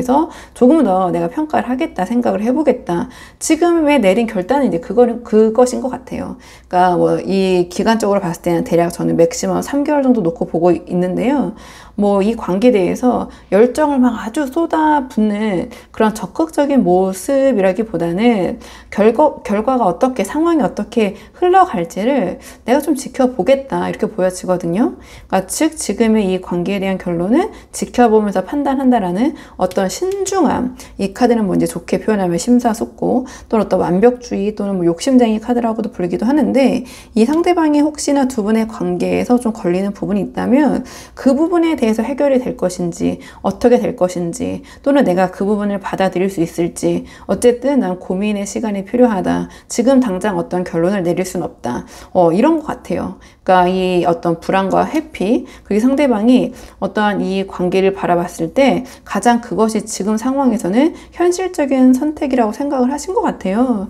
조금 더 내가 평가를 하겠다, 생각을 해보겠다. 지금의 내린 결단은 이제 그것인 것 같아요. 그러니까 뭐 이 기간적으로 봤을 때는 대략 저는 맥시멈 3개월 정도 놓고 보고 있는데요. 뭐 이 관계에 대해서 열정을 막 아주 쏟아붓는 그런 적극적인 모습이라기보다는 결과가 어떻게, 상황이 어떻게 흘러갈지를 내가 좀 지켜보겠다, 이렇게 보여지거든요. 그러니까 즉 지금의 이 관계에 대한 결론은 지켜보면서 판단한다라는 어떤 신중함, 이 카드는 뭐 이제 좋게 표현하면 심사숙고 또는 어떤 완벽주의 또는 뭐 욕심쟁이 카드라고도 부르기도 하는데, 이 상대방이 혹시나 두 분의 관계에서 좀 걸리는 부분이 있다면 그 부분에 대해서 해결이 될 것인지, 어떻게 될 것인지, 또는 내가 그 부분을 받아들일 수 있을지, 어쨌든 난 고민의 시간이 필요하다, 지금 당장 어떤 결론을 내릴 수는 없다, 이런 것 같아요. 그러니까 이 어떤 불안과 회피, 그리고 상대방이 어떠한 이 관계를 바라봤을 때 가장 그것이 지금 상황에서는 현실적인 선택이라고 생각을 하신 것 같아요.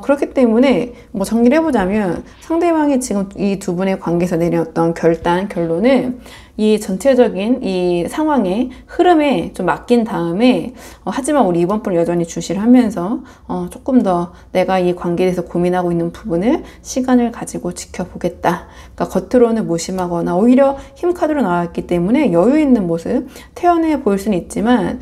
그렇기 때문에 뭐 정리를 해보자면 상대방이 지금 이 두 분의 관계에서 내린 어떤 결론은 이 전체적인 이 상황의 흐름에 좀 맡긴 다음에 하지만 우리 이번 분을 여전히 주시를 하면서 조금 더 내가 이 관계에 대해서 고민하고 있는 부분을 시간을 가지고 지켜보겠다. 그러니까 겉으로는 무심하거나 오히려 힘카드로 나왔기 때문에 여유 있는 모습 태연해 보일 수는 있지만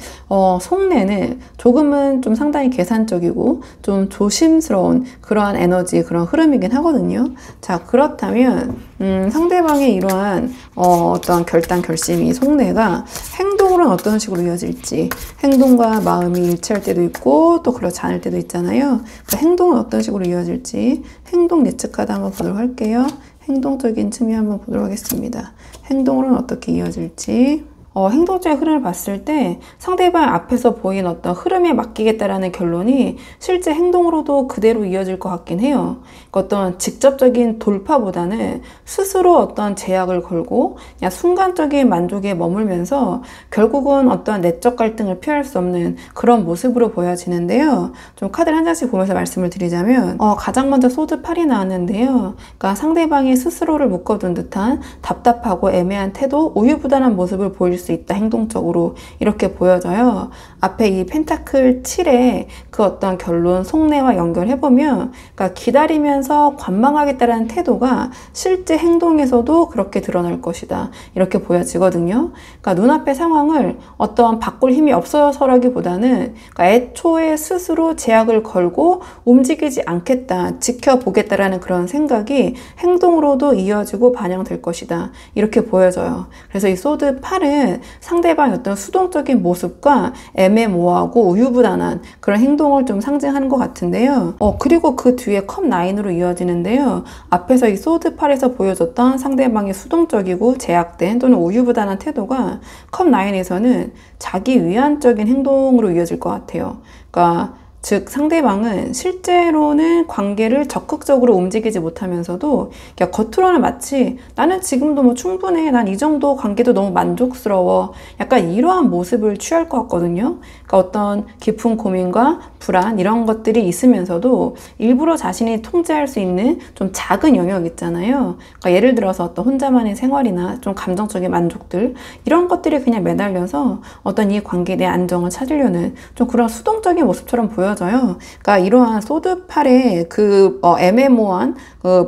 속내는 조금은 좀 상당히 계산적이고 좀 조심스러운 그러한 에너지, 그런 흐름이긴 하거든요. 자, 그렇다면 상대방의 이러한 어떤 결심이, 속내가 행동으로는 어떤 식으로 이어질지, 행동과 마음이 일치할 때도 있고 또 그렇지 않을 때도 있잖아요. 그러니까 행동은 어떤 식으로 이어질지 행동 예측 카드 한번 보도록 할게요. 행동적인 측면 한번 보도록 하겠습니다. 행동으로는 어떻게 이어질지. 행동적인 흐름을 봤을 때 상대방 앞에서 보인 어떤 흐름에 맡기겠다라는 결론이 실제 행동으로도 그대로 이어질 것 같긴 해요. 그러니까 어떤 직접적인 돌파보다는 스스로 어떤 제약을 걸고 그냥 순간적인 만족에 머물면서 결국은 어떤 내적 갈등을 피할 수 없는 그런 모습으로 보여지는데요. 좀 카드를 한 장씩 보면서 말씀을 드리자면 가장 먼저 소드 8이 나왔는데요. 그러니까 상대방이 스스로를 묶어둔 듯한 답답하고 애매한 태도, 우유부단한 모습을 보일 수 있다, 행동적으로 이렇게 보여져요. 앞에 이 펜타클 7의 그 어떤 결론, 속내와 연결해보면, 그러니까 기다리면서 관망하겠다라는 태도가 실제 행동에서도 그렇게 드러날 것이다, 이렇게 보여지거든요. 그러니까 눈앞의 상황을 어떤 바꿀 힘이 없어서라기보다는 그러니까 애초에 스스로 제약을 걸고 움직이지 않겠다, 지켜보겠다라는 그런 생각이 행동으로도 이어지고 반영될 것이다, 이렇게 보여져요. 그래서 이 소드 8은 상대방의 어떤 수동적인 모습과 애매모호하고 우유부단한 그런 행동을 좀 상징하는 것 같은데요. 그리고 그 뒤에 컵 9으로 이어지는데요. 앞에서 이 소드 8에서 보여줬던 상대방의 수동적이고 제약된 또는 우유부단한 태도가 컵 9에서는 자기 위안적인 행동으로 이어질 것 같아요. 그러니까 즉 상대방은 실제로는 관계를 적극적으로 움직이지 못하면서도 겉으로는 마치 나는 지금도 뭐 충분해, 난 이 정도 관계도 너무 만족스러워, 약간 이러한 모습을 취할 것 같거든요. 그러니까 어떤 깊은 고민과 불안 이런 것들이 있으면서도 일부러 자신이 통제할 수 있는 좀 작은 영역 있잖아요. 그러니까 예를 들어서 어떤 혼자만의 생활이나 좀 감정적인 만족들 이런 것들이 그냥 매달려서 어떤 이 관계에 대한 안정을 찾으려는 좀 그런 수동적인 모습처럼 보여져요. 그러니까 이러한 소드팔의 그 애매모호한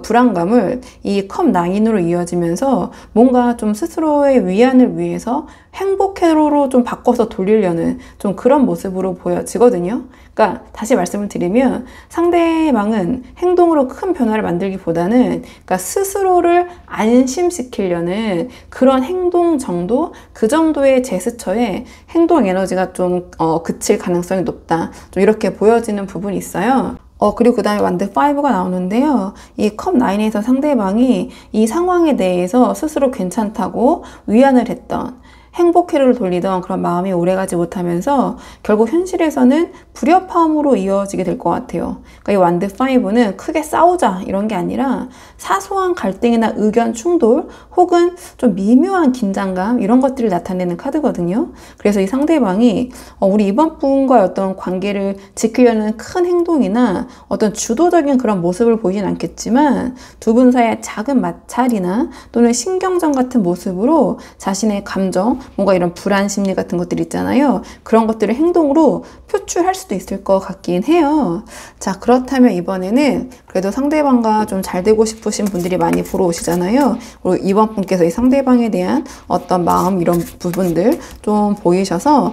불안감을 이 컵 9으로 이어지면서 뭔가 좀 스스로의 위안을 위해서 행복 회로로 좀 바꿔서 돌리려는 좀 그런 모습으로 보여지거든요. 그러니까 다시 말씀을 드리면 상대방은 행동으로 큰 변화를 만들기보다는 그러니까 스스로를 안심시키려는 그런 행동 정도, 그 정도의 제스처에 행동 에너지가 좀 그칠 가능성이 높다. 좀 이렇게 보여지는 부분이 있어요. 그리고 그 다음에 완드 5가 나오는데요. 이 컵 9에서 상대방이 이 상황에 대해서 스스로 괜찮다고 위안을 했던 행복회로를 돌리던 그런 마음이 오래가지 못하면서 결국 현실에서는 불협화음으로 이어지게 될 것 같아요. 그러니까 이 완드 5는 크게 싸우자 이런 게 아니라 사소한 갈등이나 의견 충돌 혹은 좀 미묘한 긴장감 이런 것들을 나타내는 카드거든요. 그래서 이 상대방이 우리 이번 분과의 어떤 관계를 지키려는 큰 행동이나 어떤 주도적인 그런 모습을 보이진 않겠지만 두 분 사이의 작은 마찰이나 또는 신경전 같은 모습으로 자신의 감정 뭔가 이런 불안 심리 같은 것들 있잖아요. 그런 것들을 행동으로 표출할 수도 있을 것 같긴 해요. 자, 그렇다면 이번에는 그래도 상대방과 좀 잘 되고 싶으신 분들이 많이 보러 오시잖아요. 그리고 이번 분께서 이 상대방에 대한 어떤 마음 이런 부분들 좀 보이셔서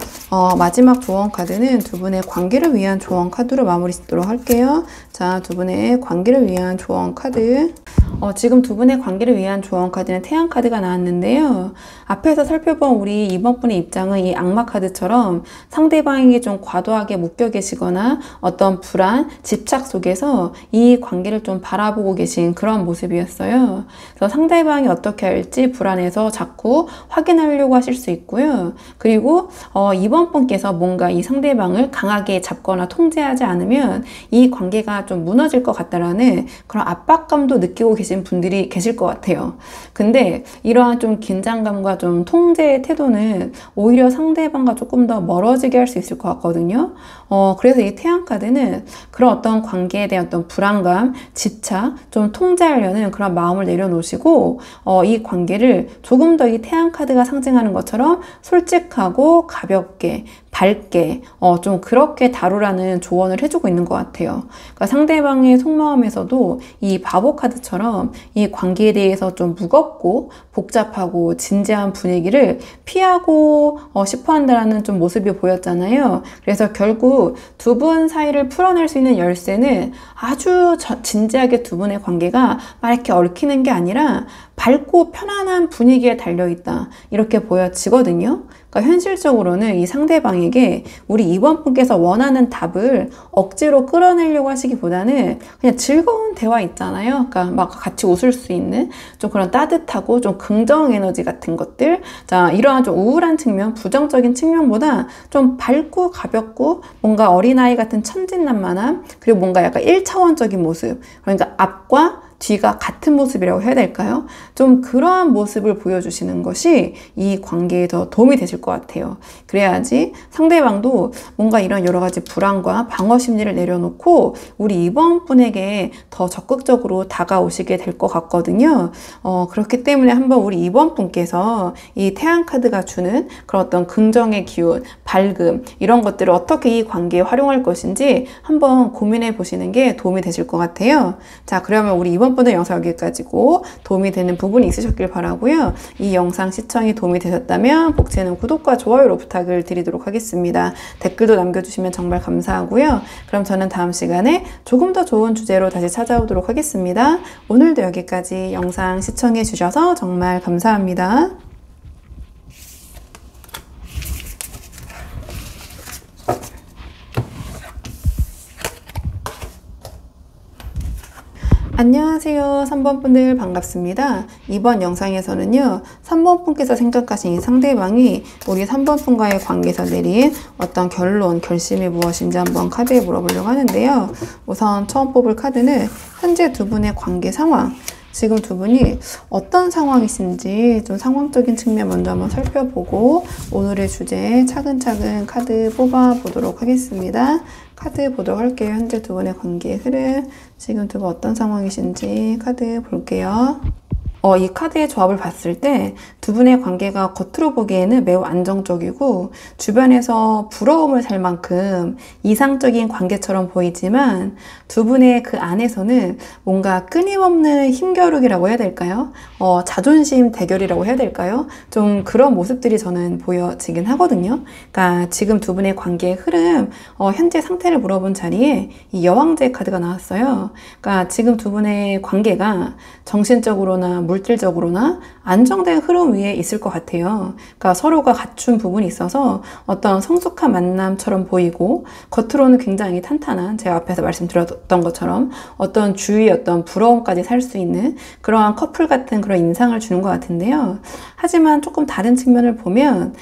마지막 조언 카드는 두 분의 관계를 위한 조언 카드로 마무리 짓도록 할게요. 자, 두 분의 관계를 위한 조언 카드. 지금 두 분의 관계를 위한 조언 카드는 태양 카드가 나왔는데요. 앞에서 살펴본 우리 이번 분의 입장은 이 악마 카드처럼 상대방에게 좀 과도하게 묶여 계시거나 어떤 불안, 집착 속에서 이 관계를 좀 바라보고 계신 그런 모습이었어요. 그래서 상대방이 어떻게 할지 불안해서 자꾸 확인하려고 하실 수 있고요. 그리고 이번 분께서 뭔가 이 상대방을 강하게 잡거나 통제하지 않으면 이 관계가 좀 무너질 것 같다라는 그런 압박감도 느끼고 계신 분들이 계실 것 같아요. 근데 이러한 좀 긴장감과 좀 통제의 태도는 오히려 상대방과 조금 더 멀어지게 할 수 있을 것 같거든요. 그래서 이 태양 카드는 그런 어떤 관계에 대한 어떤 불안감, 집착, 좀 통제하려는 그런 마음을 내려놓으시고 이 관계를 조금 더 이 태양 카드가 상징하는 것처럼 솔직하고 가볍게 밝게 좀 그렇게 다루라는 조언을 해주고 있는 것 같아요. 그러니까 상대방의 속마음에서도 이 바보 카드처럼 이 관계에 대해서 좀 무겁고 복잡하고 진지한 분위기를 피하고 싶어 한다는 좀 모습이 보였잖아요. 그래서 결국 두 분 사이를 풀어낼 수 있는 열쇠는 아주 진지하게 두 분의 관계가 막 이렇게 얽히는 게 아니라 밝고 편안한 분위기에 달려있다 이렇게 보여지거든요. 그러니까 현실적으로는 이 상대방에게 우리 이번 분께서 원하는 답을 억지로 끌어내려고 하시기보다는 그냥 즐거운 대화 있잖아요. 그러니까 막 같이 웃을 수 있는 좀 그런 따뜻하고 좀 긍정 에너지 같은 것들. 자, 이러한 좀 우울한 측면, 부정적인 측면보다 좀 밝고 가볍고 뭔가 어린아이 같은 천진난만함, 그리고 뭔가 약간 1차원적인 모습. 그러니까 앞과 뒤가 같은 모습이라고 해야 될까요? 좀 그러한 모습을 보여주시는 것이 이 관계에 더 도움이 되실 것 같아요. 그래야지 상대방도 뭔가 이런 여러 가지 불안과 방어 심리를 내려놓고 우리 이번 분에게 더 적극적으로 다가오시게 될 것 같거든요. 그렇기 때문에 한번 우리 이번 분께서 이 태양 카드가 주는 그런 어떤 긍정의 기운, 밝음 이런 것들을 어떻게 이 관계에 활용할 것인지 한번 고민해 보시는 게 도움이 되실 것 같아요. 자, 그러면 우리 이번 분의 영상 여기까지고 도움이 되는 부분이 있으셨길 바라고요. 이 영상 시청이 도움이 되셨다면 복채는 구독과 좋아요로 부탁을 드리도록 하겠습니다. 댓글도 남겨주시면 정말 감사하고요. 그럼 저는 다음 시간에 조금 더 좋은 주제로 다시 찾아오도록 하겠습니다. 오늘도 여기까지 영상 시청해 주셔서 정말 감사합니다. 안녕하세요. 3번 분들 반갑습니다. 이번 영상에서는요, 3번 분께서 생각하신 이 상대방이 우리 3번 분과의 관계에서 내린 어떤 결론, 결심이 무엇인지 한번 카드에 물어보려고 하는데요. 우선 처음 뽑을 카드는 현재 두 분의 관계 상황, 지금 두 분이 어떤 상황이신지 좀 상황적인 측면 먼저 한번 살펴보고 오늘의 주제에 차근차근 카드 뽑아보도록 하겠습니다. 카드 보도록 할게요. 현재 두 분의 관계의 흐름, 지금 두 분 어떤 상황이신지 카드 볼게요. 이 카드의 조합을 봤을 때 두 분의 관계가 겉으로 보기에는 매우 안정적이고 주변에서 부러움을 살 만큼 이상적인 관계처럼 보이지만 두 분의 그 안에서는 뭔가 끊임없는 힘겨루기라고 해야 될까요? 자존심 대결이라고 해야 될까요? 좀 그런 모습들이 저는 보여지긴 하거든요. 그러니까 지금 두 분의 관계의 흐름, 현재 상태를 물어본 자리에 이 여왕제 카드가 나왔어요. 그러니까 지금 두 분의 관계가 정신적으로나 물질적으로나 안정된 흐름 위에 있을 것 같아요. 그러니까 서로가 갖춘 부분이 있어서 어떤 성숙한 만남처럼 보이고 겉으로는 굉장히 탄탄한, 제가 앞에서 말씀드렸던 것처럼 어떤 주위 어떤 부러움까지 살 수 있는 그러한 커플 같은 그런 인상을 주는 것 같은데요. 하지만 조금 다른 측면을 보면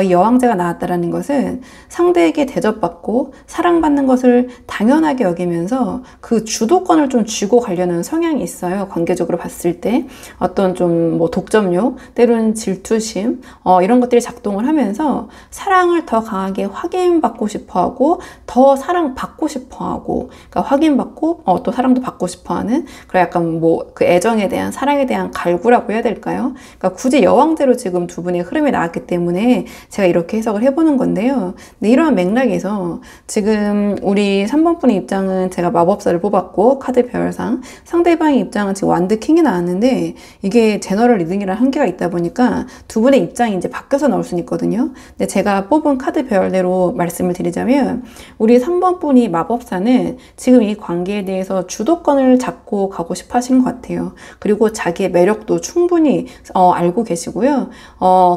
이 여왕제가 나왔다라는 것은 상대에게 대접받고 사랑받는 것을 당연하게 여기면서 그 주도권을 좀 쥐고 가려는 성향이 있어요. 관계적으로 봤을 때 어떤 좀 뭐 독점욕, 때로는 질투심 이런 것들이 작동을 하면서 사랑을 더 강하게 확인받고 싶어하고 더 사랑받고 싶어하고, 그러니까 확인받고 또 사랑도 받고 싶어하는 그런 약간 뭐 그 애정에 대한, 사랑에 대한 갈구라고 해야 될까요? 그러니까 굳이 여왕제로 지금 두 분의 흐름이 나왔기 때문에 제가 이렇게 해석을 해보는 건데요. 근데 이러한 맥락에서 지금 우리 3번 분의 입장은 제가 마법사를 뽑았고 카드 배열상, 상대방의 입장은 지금 완드 킹이 나왔는데 이게 제너럴 리딩이라는 한계가 있다 보니까 두 분의 입장이 이제 바뀌어서 나올 수는 있거든요. 근데 제가 뽑은 카드 배열대로 말씀을 드리자면 우리 3번 분이 마법사는 지금 이 관계에 대해서 주도권을 잡고 가고 싶어 하시는 것 같아요. 그리고 자기의 매력도 충분히 알고 계시고요.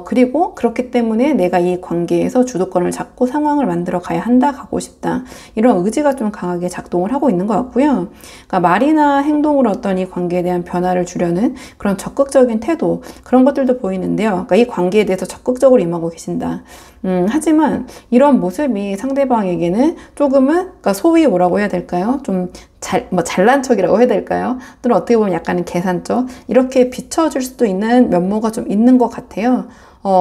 그리고 그렇기 때문에 내가 이 관계에서 주도권을 잡고 상황을 만들어 가야 한다, 가고 싶다, 이런 의지가 좀 강하게 작동을 하고 있는 것 같고요. 그러니까 말이나 행동으로 어떤 이 관계에 대한 변화를 주려는 그런 적극적인 태도, 그런 것들도 보이는데요. 그러니까 이 관계에 대해서 적극적으로 임하고 계신다. 하지만 이런 모습이 상대방에게는 조금은, 그러니까 소위 뭐라고 해야 될까요? 좀 잘난 척이라고 해야 될까요? 또는 어떻게 보면 약간은 계산적, 이렇게 비춰질 수도 있는 면모가 좀 있는 것 같아요.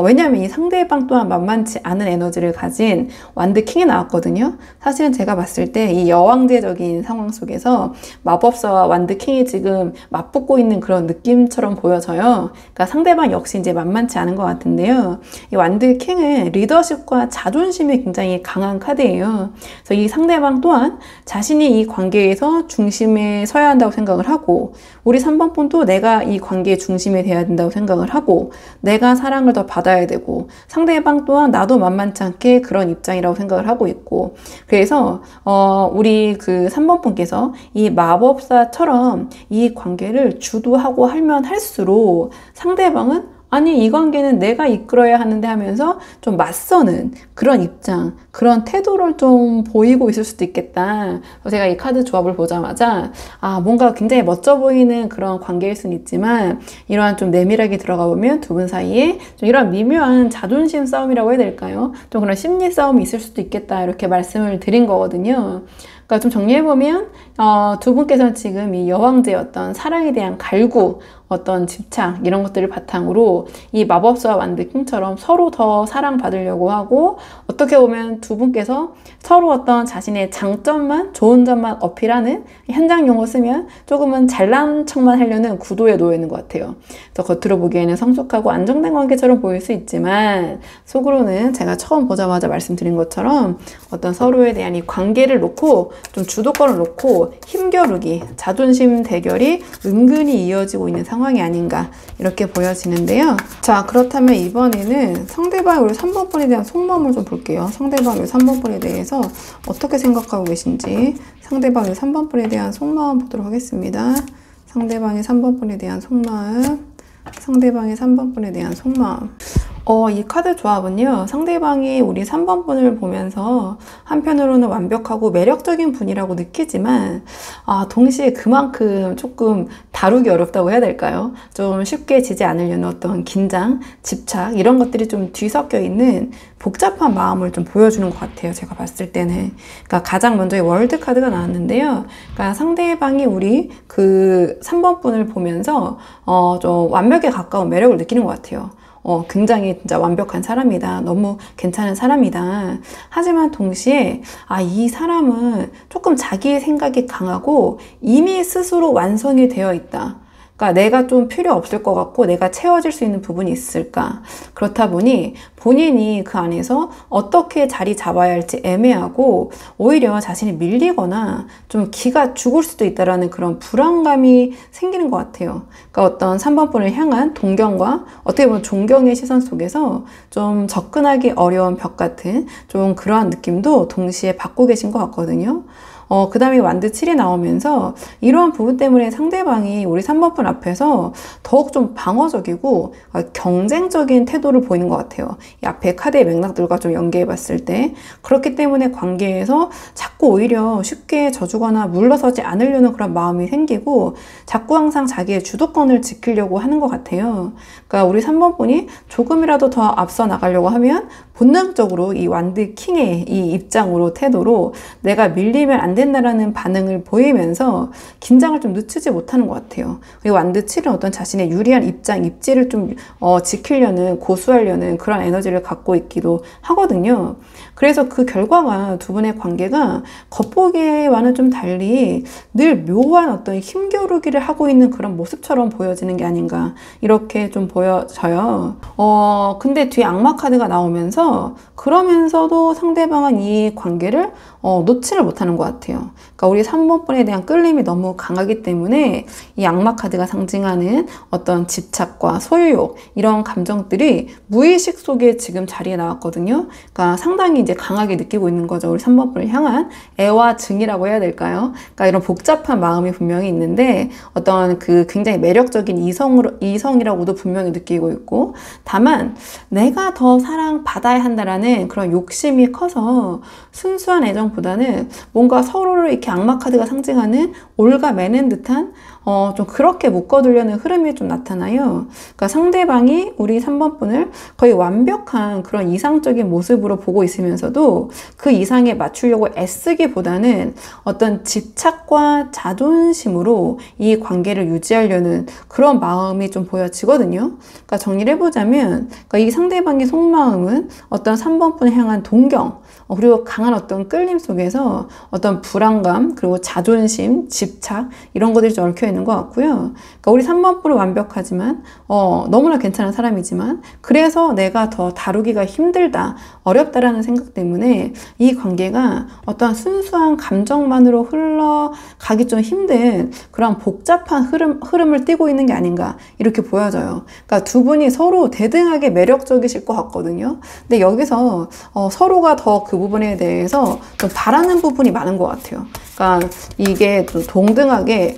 왜냐하면 이 상대방 또한 만만치 않은 에너지를 가진 완드 킹이 나왔거든요. 사실은 제가 봤을 때 이 여왕제적인 상황 속에서 마법사와 완드 킹이 지금 맞붙고 있는 그런 느낌처럼 보여져요. 그러니까 상대방 역시 이제 만만치 않은 것 같은데요. 이 완드 킹은 리더십과 자존심이 굉장히 강한 카드예요. 그래서 이 상대방 또한 자신이 이 관계에서 중심에 서야 한다고 생각을 하고, 우리 3번 분도 내가 이 관계의 중심이 돼야 된다고 생각을 하고, 내가 사랑을 더 받아야 되고, 상대방 또한 나도 만만치 않게 그런 입장이라고 생각을 하고 있고, 그래서 우리 그 3번 분께서 이 마법사처럼 이 관계를 주도하고 하면 할수록 상대방은 아니 이 관계는 내가 이끌어야 하는데 하면서 좀 맞서는 그런 입장, 그런 태도를 좀 보이고 있을 수도 있겠다. 제가 이 카드 조합을 보자마자 뭔가 굉장히 멋져 보이는 그런 관계일 수는 있지만 이러한 좀 내밀하게 들어가 보면 두 분 사이에 좀 이런 미묘한 자존심 싸움이라고 해야 될까요? 좀 그런 심리 싸움이 있을 수도 있겠다, 이렇게 말씀을 드린 거거든요. 그러니까 좀 정리해보면 두 분께서는 지금 이 여왕제의 어떤 사랑에 대한 갈구, 어떤 집착, 이런 것들을 바탕으로 이 마법사와 완드 킹처럼 서로 더 사랑받으려고 하고, 어떻게 보면 두 분께서 서로 어떤 자신의 장점만, 좋은 점만 어필하는, 현장 용어 쓰면 조금은 잘난 척만 하려는 구도에 놓여 있는 것 같아요. 그래서 겉으로 보기에는 성숙하고 안정된 관계처럼 보일 수 있지만 속으로는 제가 처음 보자마자 말씀드린 것처럼 어떤 서로에 대한 이 관계를 놓고 좀 주도권을 놓고 힘겨루기, 자존심 대결이 은근히 이어지고 있는 상황이 아닌가, 이렇게 보여지는데요. 자, 그렇다면 이번에는 상대방 우리 3번 분에 대한 속마음을 좀 볼게요. 상대방 우리 3번 분에 대해서 어떻게 생각하고 계신지, 상대방 우리 3번 분에 대한 속마음 보도록 하겠습니다. 상대방의 3번 분에 대한 속마음, 상대방의 3번 분에 대한 속마음. 이 카드 조합은요, 상대방이 우리 3번 분을 보면서 한편으로는 완벽하고 매력적인 분이라고 느끼지만, 동시에 그만큼 조금 다루기 어렵다고 해야 될까요? 좀 쉽게 지지 않으려는 어떤 긴장, 집착, 이런 것들이 좀 뒤섞여 있는 복잡한 마음을 좀 보여주는 것 같아요. 제가 봤을 때는. 그러니까 가장 먼저 월드 카드가 나왔는데요. 그러니까 상대방이 우리 그 3번 분을 보면서, 좀 완벽에 가까운 매력을 느끼는 것 같아요. 굉장히 진짜 완벽한 사람이다. 너무 괜찮은 사람이다. 하지만 동시에, 이 사람은 조금 자기의 생각이 강하고 이미 스스로 완성이 되어 있다. 그러니까 내가 좀 필요 없을 것 같고 내가 채워질 수 있는 부분이 있을까. 그렇다 보니 본인이 그 안에서 어떻게 자리 잡아야 할지 애매하고 오히려 자신이 밀리거나 좀 기가 죽을 수도 있다라는 그런 불안감이 생기는 것 같아요. 그러니까 어떤 3번 분을 향한 동경과 어떻게 보면 존경의 시선 속에서 좀 접근하기 어려운 벽 같은 좀 그러한 느낌도 동시에 받고 계신 것 같거든요. 그 다음에 완드 7이 나오면서 이러한 부분 때문에 상대방이 우리 3번 분 앞에서 더욱 좀 방어적이고 경쟁적인 태도를 보이는 것 같아요. 이 앞에 카드의 맥락들과 좀 연계해 봤을 때. 그렇기 때문에 관계에서 자꾸 오히려 쉽게 져주거나 물러서지 않으려는 그런 마음이 생기고 자꾸 항상 자기의 주도권을 지키려고 하는 것 같아요. 그러니까 우리 3번 분이 조금이라도 더 앞서 나가려고 하면 본능적으로 이 완드 킹의 이 입장으로 태도로 내가 밀리면 안 된다라는 반응을 보이면서 긴장을 좀 늦추지 못하는 것 같아요. 그리고 완드 7은 어떤 자신의 유리한 입장, 입지를 좀 지키려는, 고수하려는 그런 에너지를 갖고 있기도 하거든요. 그래서 그 결과가 두 분의 관계가 겉보기와는 좀 달리 늘 묘한 어떤 힘겨루기를 하고 있는 그런 모습처럼 보여지는 게 아닌가 이렇게 좀 보여져요. 근데 뒤에 악마 카드가 나오면서 그러면서도 상대방은 이 관계를 놓지를 못하는 것 같아요. 그러니까 우리 3번 분에 대한 끌림이 너무 강하기 때문에 이 악마 카드가 상징하는 어떤 집착과 소유욕 이런 감정들이 무의식 속에 지금 자리에 나왔거든요. 그러니까 상당히 이제 강하게 느끼고 있는 거죠. 우리 3번 분을 향한 애와 증이라고 해야 될까요? 그러니까 이런 복잡한 마음이 분명히 있는데 어떤 그 굉장히 매력적인 이성이라고도 분명히 느끼고 있고 다만 내가 더 사랑받아야 한다라는 그런 욕심이 커서 순수한 애정보다는 뭔가 서로를 이렇게 악마 카드가 상징하는 올가매는 듯한 좀 그렇게 묶어두려는 흐름이 좀 나타나요. 그러니까 상대방이 우리 3번 분을 거의 완벽한 그런 이상적인 모습으로 보고 있으면서도 그 이상에 맞추려고 애쓰기보다는 어떤 집착과 자존심으로 이 관계를 유지하려는 그런 마음이 좀 보여지거든요. 그러니까 정리를 해보자면 그러니까 이 상대방의 속마음은 어떤 3번 분을 향한 동경 그리고 강한 어떤 끌림 속에서 어떤 불안감 그리고 자존심, 집착 이런 것들이 좀 얽혀 있는 것 같고요. 그러니까 우리 3번 분은 완벽하지만 너무나 괜찮은 사람이지만 그래서 내가 더 다루기가 힘들다, 어렵다라는 생각 때문에 이 관계가 어떤 순수한 감정만으로 흘러가기 좀 힘든 그런 복잡한 흐름을 띠고 있는 게 아닌가 이렇게 보여져요. 그러니까 두 분이 서로 대등하게 매력적이실 것 같거든요. 근데 여기서 서로가 더 그 부분에 대해서 좀 바라는 부분이 많은 것 같아요. 그러니까 이게 좀 동등하게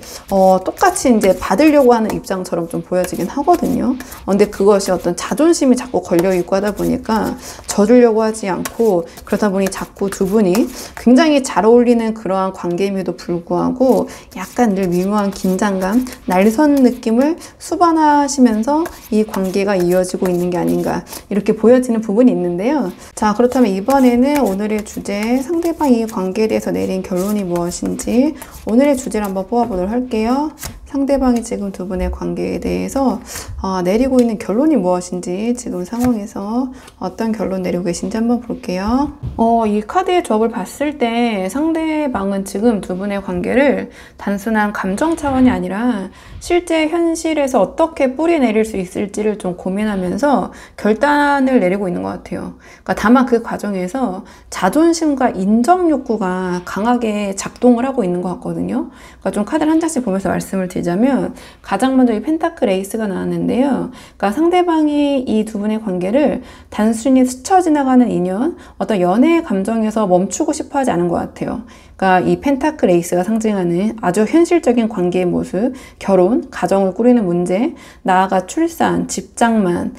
똑같이 이제 받으려고 하는 입장처럼 좀 보여지긴 하거든요. 근데 그것이 어떤 자존심이 자꾸 걸려있고 하다 보니까 져주려고 하지 않고 그러다 보니 자꾸 두 분이 굉장히 잘 어울리는 그러한 관계임에도 불구하고 약간 늘 미묘한 긴장감, 날선 느낌을 수반하시면서 이 관계가 이어지고 있는 게 아닌가 이렇게 보여지는 부분이 있는데요. 자, 그렇다면 이번에는 오늘의 주제 상대방이 관계에 대해서 내린 결론이 무엇인지 오늘의 주제를 한번 뽑아보도록 할게요. 상대방이 지금 두 분의 관계에 대해서 내리고 있는 결론이 무엇인지 지금 상황에서 어떤 결론 내리고 계신지 한번 볼게요. 이 카드의 조합을 봤을 때 상대방은 지금 두 분의 관계를 단순한 감정 차원이 아니라 실제 현실에서 어떻게 뿌리 내릴 수 있을지를 좀 고민하면서 결단을 내리고 있는 것 같아요. 그러니까 다만 그 과정에서 자존심과 인정 욕구가 강하게 작동을 하고 있는 것 같거든요. 그러니까 좀 카드를 한 장씩 보면서 말씀을 드리자면 가장 먼저 이 펜타클 에이스가 나왔는데요. 그러니까 상대방이 이 두 분의 관계를 단순히 스쳐 지나가는 인연, 어떤 연애의 감정에서 멈추고 싶어 하지 않은 것 같아요. 그러니까 이 펜타클 에이스가 상징하는 아주 현실적인 관계의 모습, 결혼, 가정을 꾸리는 문제, 나아가 출산, 집장만,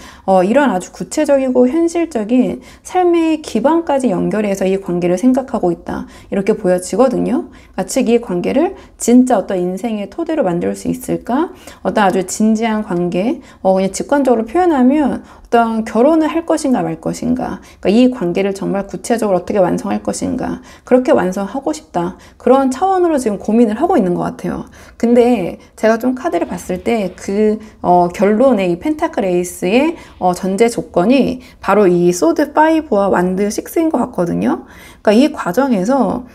이런 아주 구체적이고 현실적인 삶의 기반까지 연결해서 이 관계를 생각하고 있다. 이렇게 보여지거든요. 그러니까 즉 이 관계를 진짜 어떤 인생의 토대로 만들 수 있을까? 어떤 아주 진지한 관계, 그냥 직관적으로 표현하면 어떤 결혼을 할 것인가 말 것인가, 그러니까 이 관계를 정말 구체적으로 어떻게 완성할 것인가, 그렇게 완성하고 싶다. 그런 차원으로 지금 고민을 하고 있는 것 같아요. 근데 제가 좀 카드를 봤을 때 그 결론의 이 펜타클 에이스의 전제 조건이 바로 이 소드 5와 완드 6인 것 같거든요. 그러니까 이 과정에서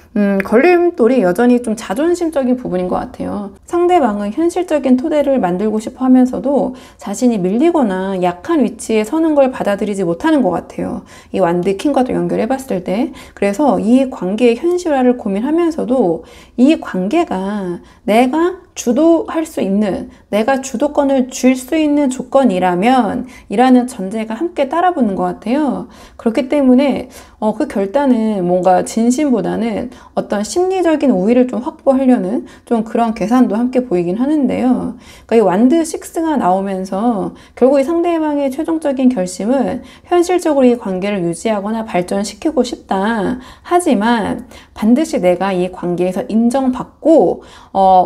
걸림돌이 여전히 좀 자존심적인 부분인 것 같아요. 상대방은 현실적인 토대를 만들고 싶어 하면서도 자신이 밀리거나 약한 위치에 서는 걸 받아들이지 못하는 것 같아요. 이 완드 킹과도 연결해 봤을 때. 그래서 이 관계의 현실화를 고민하면서도 이 관계가 내가 주도할 수 있는, 내가 주도권을 줄 수 있는 조건이라면 이라는 전제가 함께 따라붙는 것 같아요. 그렇기 때문에 그 결단은 뭔가 진심보다는 어떤 심리적인 우위를 좀 확보하려는 좀 그런 계산도 함께 보이긴 하는데요. 그러니까 이 완드 6가 나오면서 결국 이 상대방의 최종적인 결심은 현실적으로 이 관계를 유지하거나 발전시키고 싶다. 하지만 반드시 내가 이 관계에서 인정받고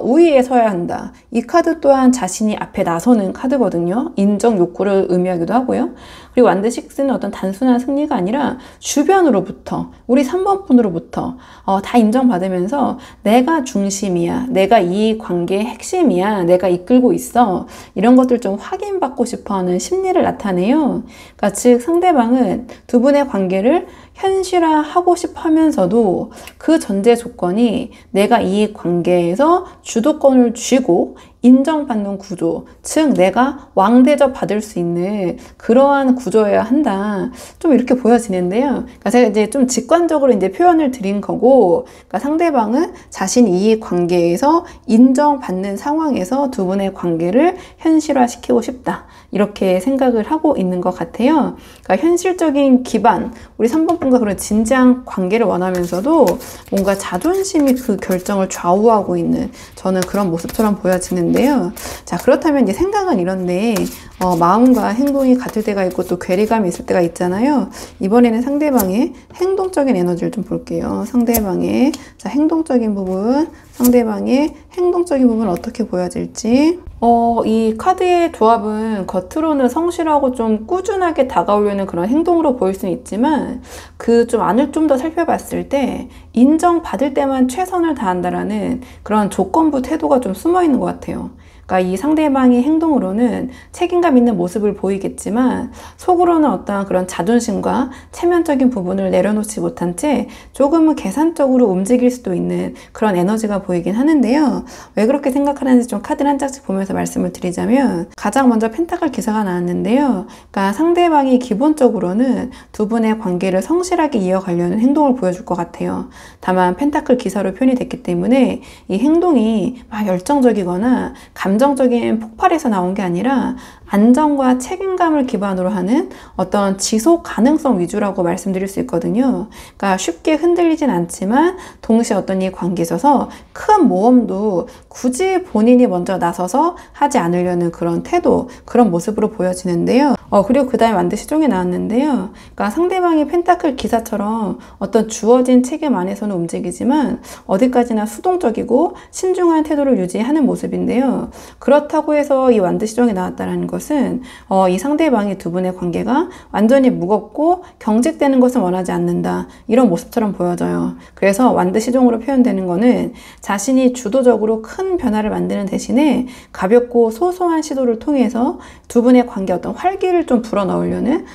우위에 서야 한다. 이 카드 또한 자신이 앞에 나서는 카드거든요. 인정 욕구를 의미하기도 하고요. 그리고 완드 6는 어떤 단순한 승리가 아니라 주변으로부터, 우리 3번 분으로부터 다 인정받으면서 내가 중심이야, 내가 이 관계의 핵심이야, 내가 이끌고 있어, 이런 것들 좀 확인받고 싶어하는 심리를 나타내요. 그러니까 즉 상대방은 두 분의 관계를 현실화하고 싶어 하면서도 그 전제 조건이 내가 이 관계에서 주도권을 쥐고 인정받는 구조, 즉 내가 왕대접 받을 수 있는 그러한 구조여야 한다. 좀 이렇게 보여지는데요. 그러니까 제가 이제 좀 직관적으로 이제 표현을 드린 거고, 그러니까 상대방은 자신이 이 관계에서 인정받는 상황에서 두 분의 관계를 현실화시키고 싶다. 이렇게 생각을 하고 있는 것 같아요. 그러니까 현실적인 기반, 우리 3번 분과 그런 진지한 관계를 원하면서도 뭔가 자존심이 그 결정을 좌우하고 있는 저는 그런 모습처럼 보여지는데요. 자, 그렇다면 이제 생각은 이런데 마음과 행동이 같을 때가 있고 또 괴리감이 있을 때가 있잖아요. 이번에는 상대방의 행동적인 에너지를 좀 볼게요. 상대방의 행동적인 부분, 상대방의 행동적인 부분 어떻게 보여질지. 이 카드의 조합은 겉으로는 성실하고 좀 꾸준하게 다가오려는 그런 행동으로 보일 수는 있지만 그 좀 안을 좀 더 살펴봤을 때 인정받을 때만 최선을 다한다라는 그런 조건부 태도가 좀 숨어 있는 것 같아요. 그러니까 이 상대방의 행동으로는 책임감 있는 모습을 보이겠지만 속으로는 어떠한 그런 자존심과 체면적인 부분을 내려놓지 못한 채 조금은 계산적으로 움직일 수도 있는 그런 에너지가 보이긴 하는데요. 왜 그렇게 생각하는지 좀 카드를 한 장씩 보면서 말씀을 드리자면 가장 먼저 펜타클 기사가 나왔는데요. 그러니까 상대방이 기본적으로는 두 분의 관계를 성실하게 이어가려는 행동을 보여줄 것 같아요. 다만 펜타클 기사로 표현이 됐기 때문에 이 행동이 막 열정적이거나 감정적인 폭발에서 나온 게 아니라 안정과 책임감을 기반으로 하는 어떤 지속 가능성 위주라고 말씀드릴 수 있거든요. 그러니까 쉽게 흔들리진 않지만 동시에 어떤 이 관계에 있어서 큰 모험도 굳이 본인이 먼저 나서서 하지 않으려는 그런 태도, 그런 모습으로 보여지는데요. 그리고 그 다음에 완드 시종이 나왔는데요. 그러니까 상대방이 펜타클 기사처럼 어떤 주어진 책임 안에서는 움직이지만 어디까지나 수동적이고 신중한 태도를 유지하는 모습인데요. 그렇다고 해서 이 완드 시종이 나왔다는 것은 이 상대방의 두 분의 관계가 완전히 무겁고 경직되는 것을 원하지 않는다. 이런 모습처럼 보여져요. 그래서 완드 시종으로 표현되는 거는 자신이 주도적으로 큰 변화를 만드는 대신에 가볍고 소소한 시도를 통해서 두 분의 관계 어떤 활기를 좀 불어넣으려는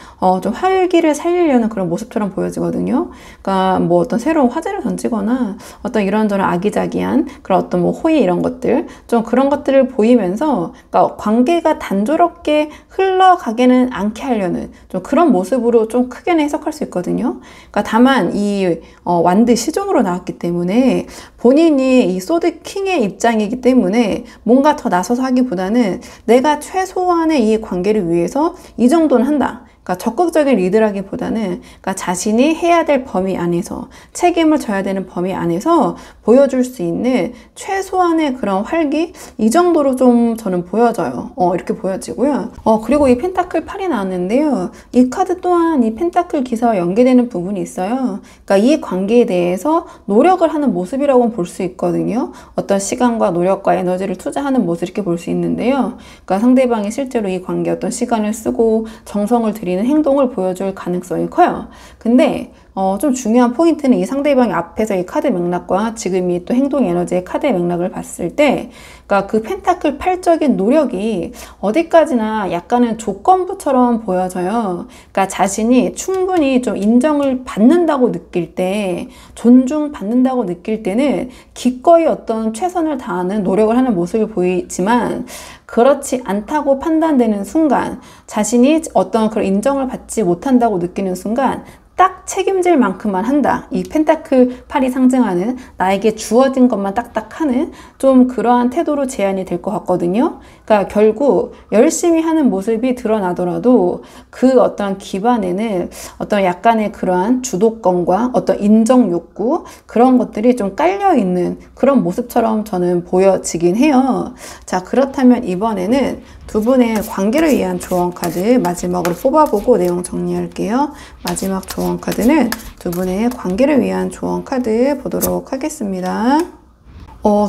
좀 활기를 살리려는 그런 모습처럼 보여지거든요. 그러니까 뭐 어떤 새로운 화제를 던지거나 어떤 이런저런 아기자기한 그런 어떤 뭐 호의 이런 것들 좀 그런 것들을 보이면서 그러니까 관계가 단조롭게 흘러가게는 않게 하려는 좀 그런 모습으로 좀 크게는 해석할 수 있거든요. 그러니까 다만 이 완드 시종으로 나왔기 때문에 본인이 이 소드 킹의 입장이기 때문에 뭔가 더 나서서 하기보다는 내가 최소한의 이 관계를 위해서 이 정도는 한다. 그러니까 적극적인 리드라기보다는 그러니까 자신이 해야 될 범위 안에서 책임을 져야 되는 범위 안에서 보여줄 수 있는 최소한의 그런 활기 이 정도로 좀 저는 보여져요. 이렇게 보여지고요. 그리고 이 펜타클 8이 나왔는데요. 이 카드 또한 이 펜타클 기사와 연계되는 부분이 있어요. 그러니까 이 관계에 대해서 노력을 하는 모습이라고 볼 수 있거든요. 어떤 시간과 노력과 에너지를 투자하는 모습 이렇게 볼 수 있는데요. 그러니까 상대방이 실제로 이 관계에 어떤 시간을 쓰고 정성을 들이는 행동을 보여줄 가능성이 커요. 근데 좀 중요한 포인트는 이 상대방이 앞에서 이 카드 맥락과 지금 이 또 행동 에너지의 카드의 맥락을 봤을 때, 그러니까 그 펜타클 8적인 노력이 어디까지나 약간은 조건부처럼 보여져요. 그러니까 자신이 충분히 좀 인정을 받는다고 느낄 때, 존중받는다고 느낄 때는 기꺼이 어떤 최선을 다하는 노력을 하는 모습을 보이지만, 그렇지 않다고 판단되는 순간, 자신이 어떤 그런 인정을 받지 못한다고 느끼는 순간 딱 책임질 만큼만 한다. 이 펜타클 8이 상징하는 나에게 주어진 것만 딱딱 하는 좀 그러한 태도로 제한이 될 것 같거든요. 그러니까 결국 열심히 하는 모습이 드러나더라도 그 어떤 기반에는 어떤 약간의 그러한 주도권과 어떤 인정 욕구 그런 것들이 좀 깔려있는 그런 모습처럼 저는 보여지긴 해요. 자, 그렇다면 이번에는 두 분의 관계를 위한 조언 카드 마지막으로 뽑아보고 내용 정리할게요. 마지막 조언 카드는 두 분의 관계를 위한 조언 카드 보도록 하겠습니다.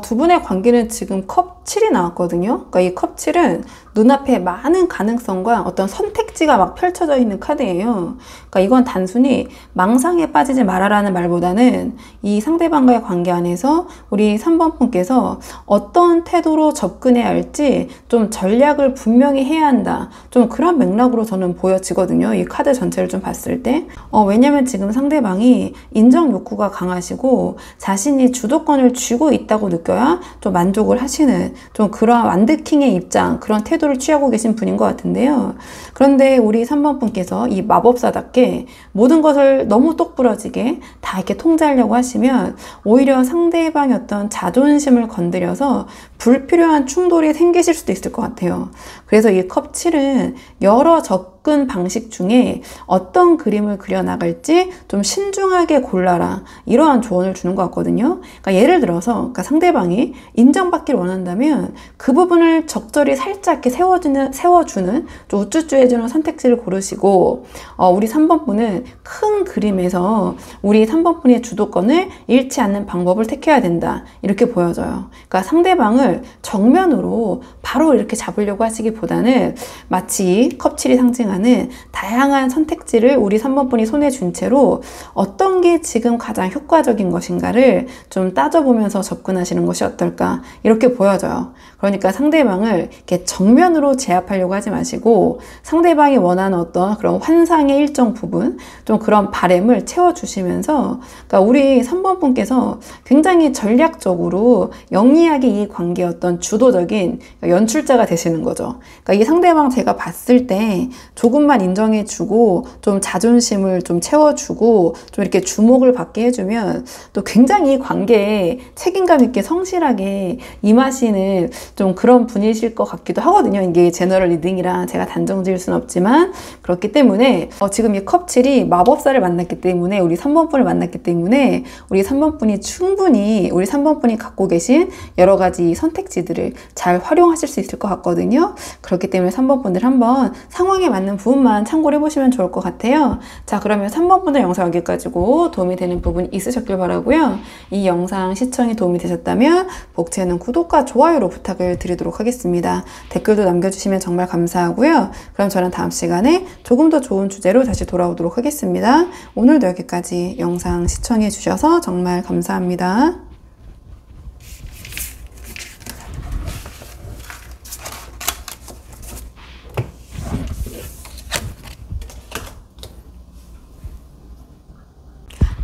두 분의 관계는 지금 컵 7이 나왔거든요. 그러니까 이 컵 7은 눈앞에 많은 가능성과 어떤 선택지가 막 펼쳐져 있는 카드예요. 그러니까 이건 단순히 망상에 빠지지 말아라는 말보다는 이 상대방과의 관계 안에서 우리 3번 분께서 어떤 태도로 접근해야 할지 좀 전략을 분명히 해야 한다. 좀 그런 맥락으로 저는 보여지거든요. 이 카드 전체를 좀 봤을 때. 왜냐면 지금 상대방이 인정 욕구가 강하시고 자신이 주도권을 쥐고 있다고 느껴야 좀 만족을 하시는 좀 그러한 완드킹의 입장, 그런 태도를 취하고 계신 분인 것 같은데요. 그런데 우리 3번 분께서 이 마법사답게 모든 것을 너무 똑부러지게 다 이렇게 통제하려고 하시면 오히려 상대방의 어떤 자존심을 건드려서 불필요한 충돌이 생기실 수도 있을 것 같아요. 그래서 이 컵 7은 여러 접근 방식 중에 어떤 그림을 그려나갈지 좀 신중하게 골라라. 이러한 조언을 주는 것 같거든요. 그러니까 예를 들어서 그러니까 상대방이 인정받기를 원한다면 그 부분을 적절히 살짝 이렇게 세워주는 좀 우쭈쭈해주는 선택지를 고르시고 우리 3번 분은 큰 그림에서 우리 3번 분의 주도권을 잃지 않는 방법을 택해야 된다. 이렇게 보여져요. 그러니까 상대방을 정면으로 바로 이렇게 잡으려고 하시기보다는 마치 컵 7이 상징하는 다양한 선택지를 우리 3번 분이 손에 쥔 채로 어떤 게 지금 가장 효과적인 것인가를 좀 따져보면서 접근하시는 것이 어떨까 이렇게 보여져요. 그러니까 상대방을 이렇게 정면으로 제압하려고 하지 마시고 상대방이 원하는 어떤 그런 환상의 일정 부분 좀 그런 바램을 채워주시면서 그러니까 우리 3번 분께서 굉장히 전략적으로 영리하게 이 관계의 어떤 주도적인 연출자가 되시는 거죠. 그러니까 이 상대방 제가 봤을 때 조금만 인정해주고 좀 자존심을 좀 채워주고 좀 이렇게 주목을 받게 해주면 또 굉장히 이 관계에 책임감 있게 성실하게 임하시는 좀 그런 분이실 것 같기도 하거든요. 이게 제너럴 리딩이라 제가 단정 지을 수는 없지만 그렇기 때문에 지금 이 컵 7이 마법사를 만났기 때문에 우리 3번 분을 만났기 때문에 우리 3번 분이 충분히 우리 3번 분이 갖고 계신 여러 가지 선택지들을 잘 활용하실 수 있을 것 같거든요. 그렇기 때문에 3번 분들 한번 상황에 맞는 부분만 참고를 해보시면 좋을 것 같아요. 자, 그러면 3번 분들 영상 여기까지고 도움이 되는 부분이 있으셨길 바라고요. 이 영상 시청이 도움이 되셨다면 복채는 구독과 좋아요로 부탁을 드리도록 하겠습니다. 댓글도 남겨주시면 정말 감사하고요. 그럼 저는 다음 시간에 조금 더 좋은 주제로 다시 돌아오도록 하겠습니다. 오늘도 여기까지 영상 시청해 주셔서 정말 감사합니다.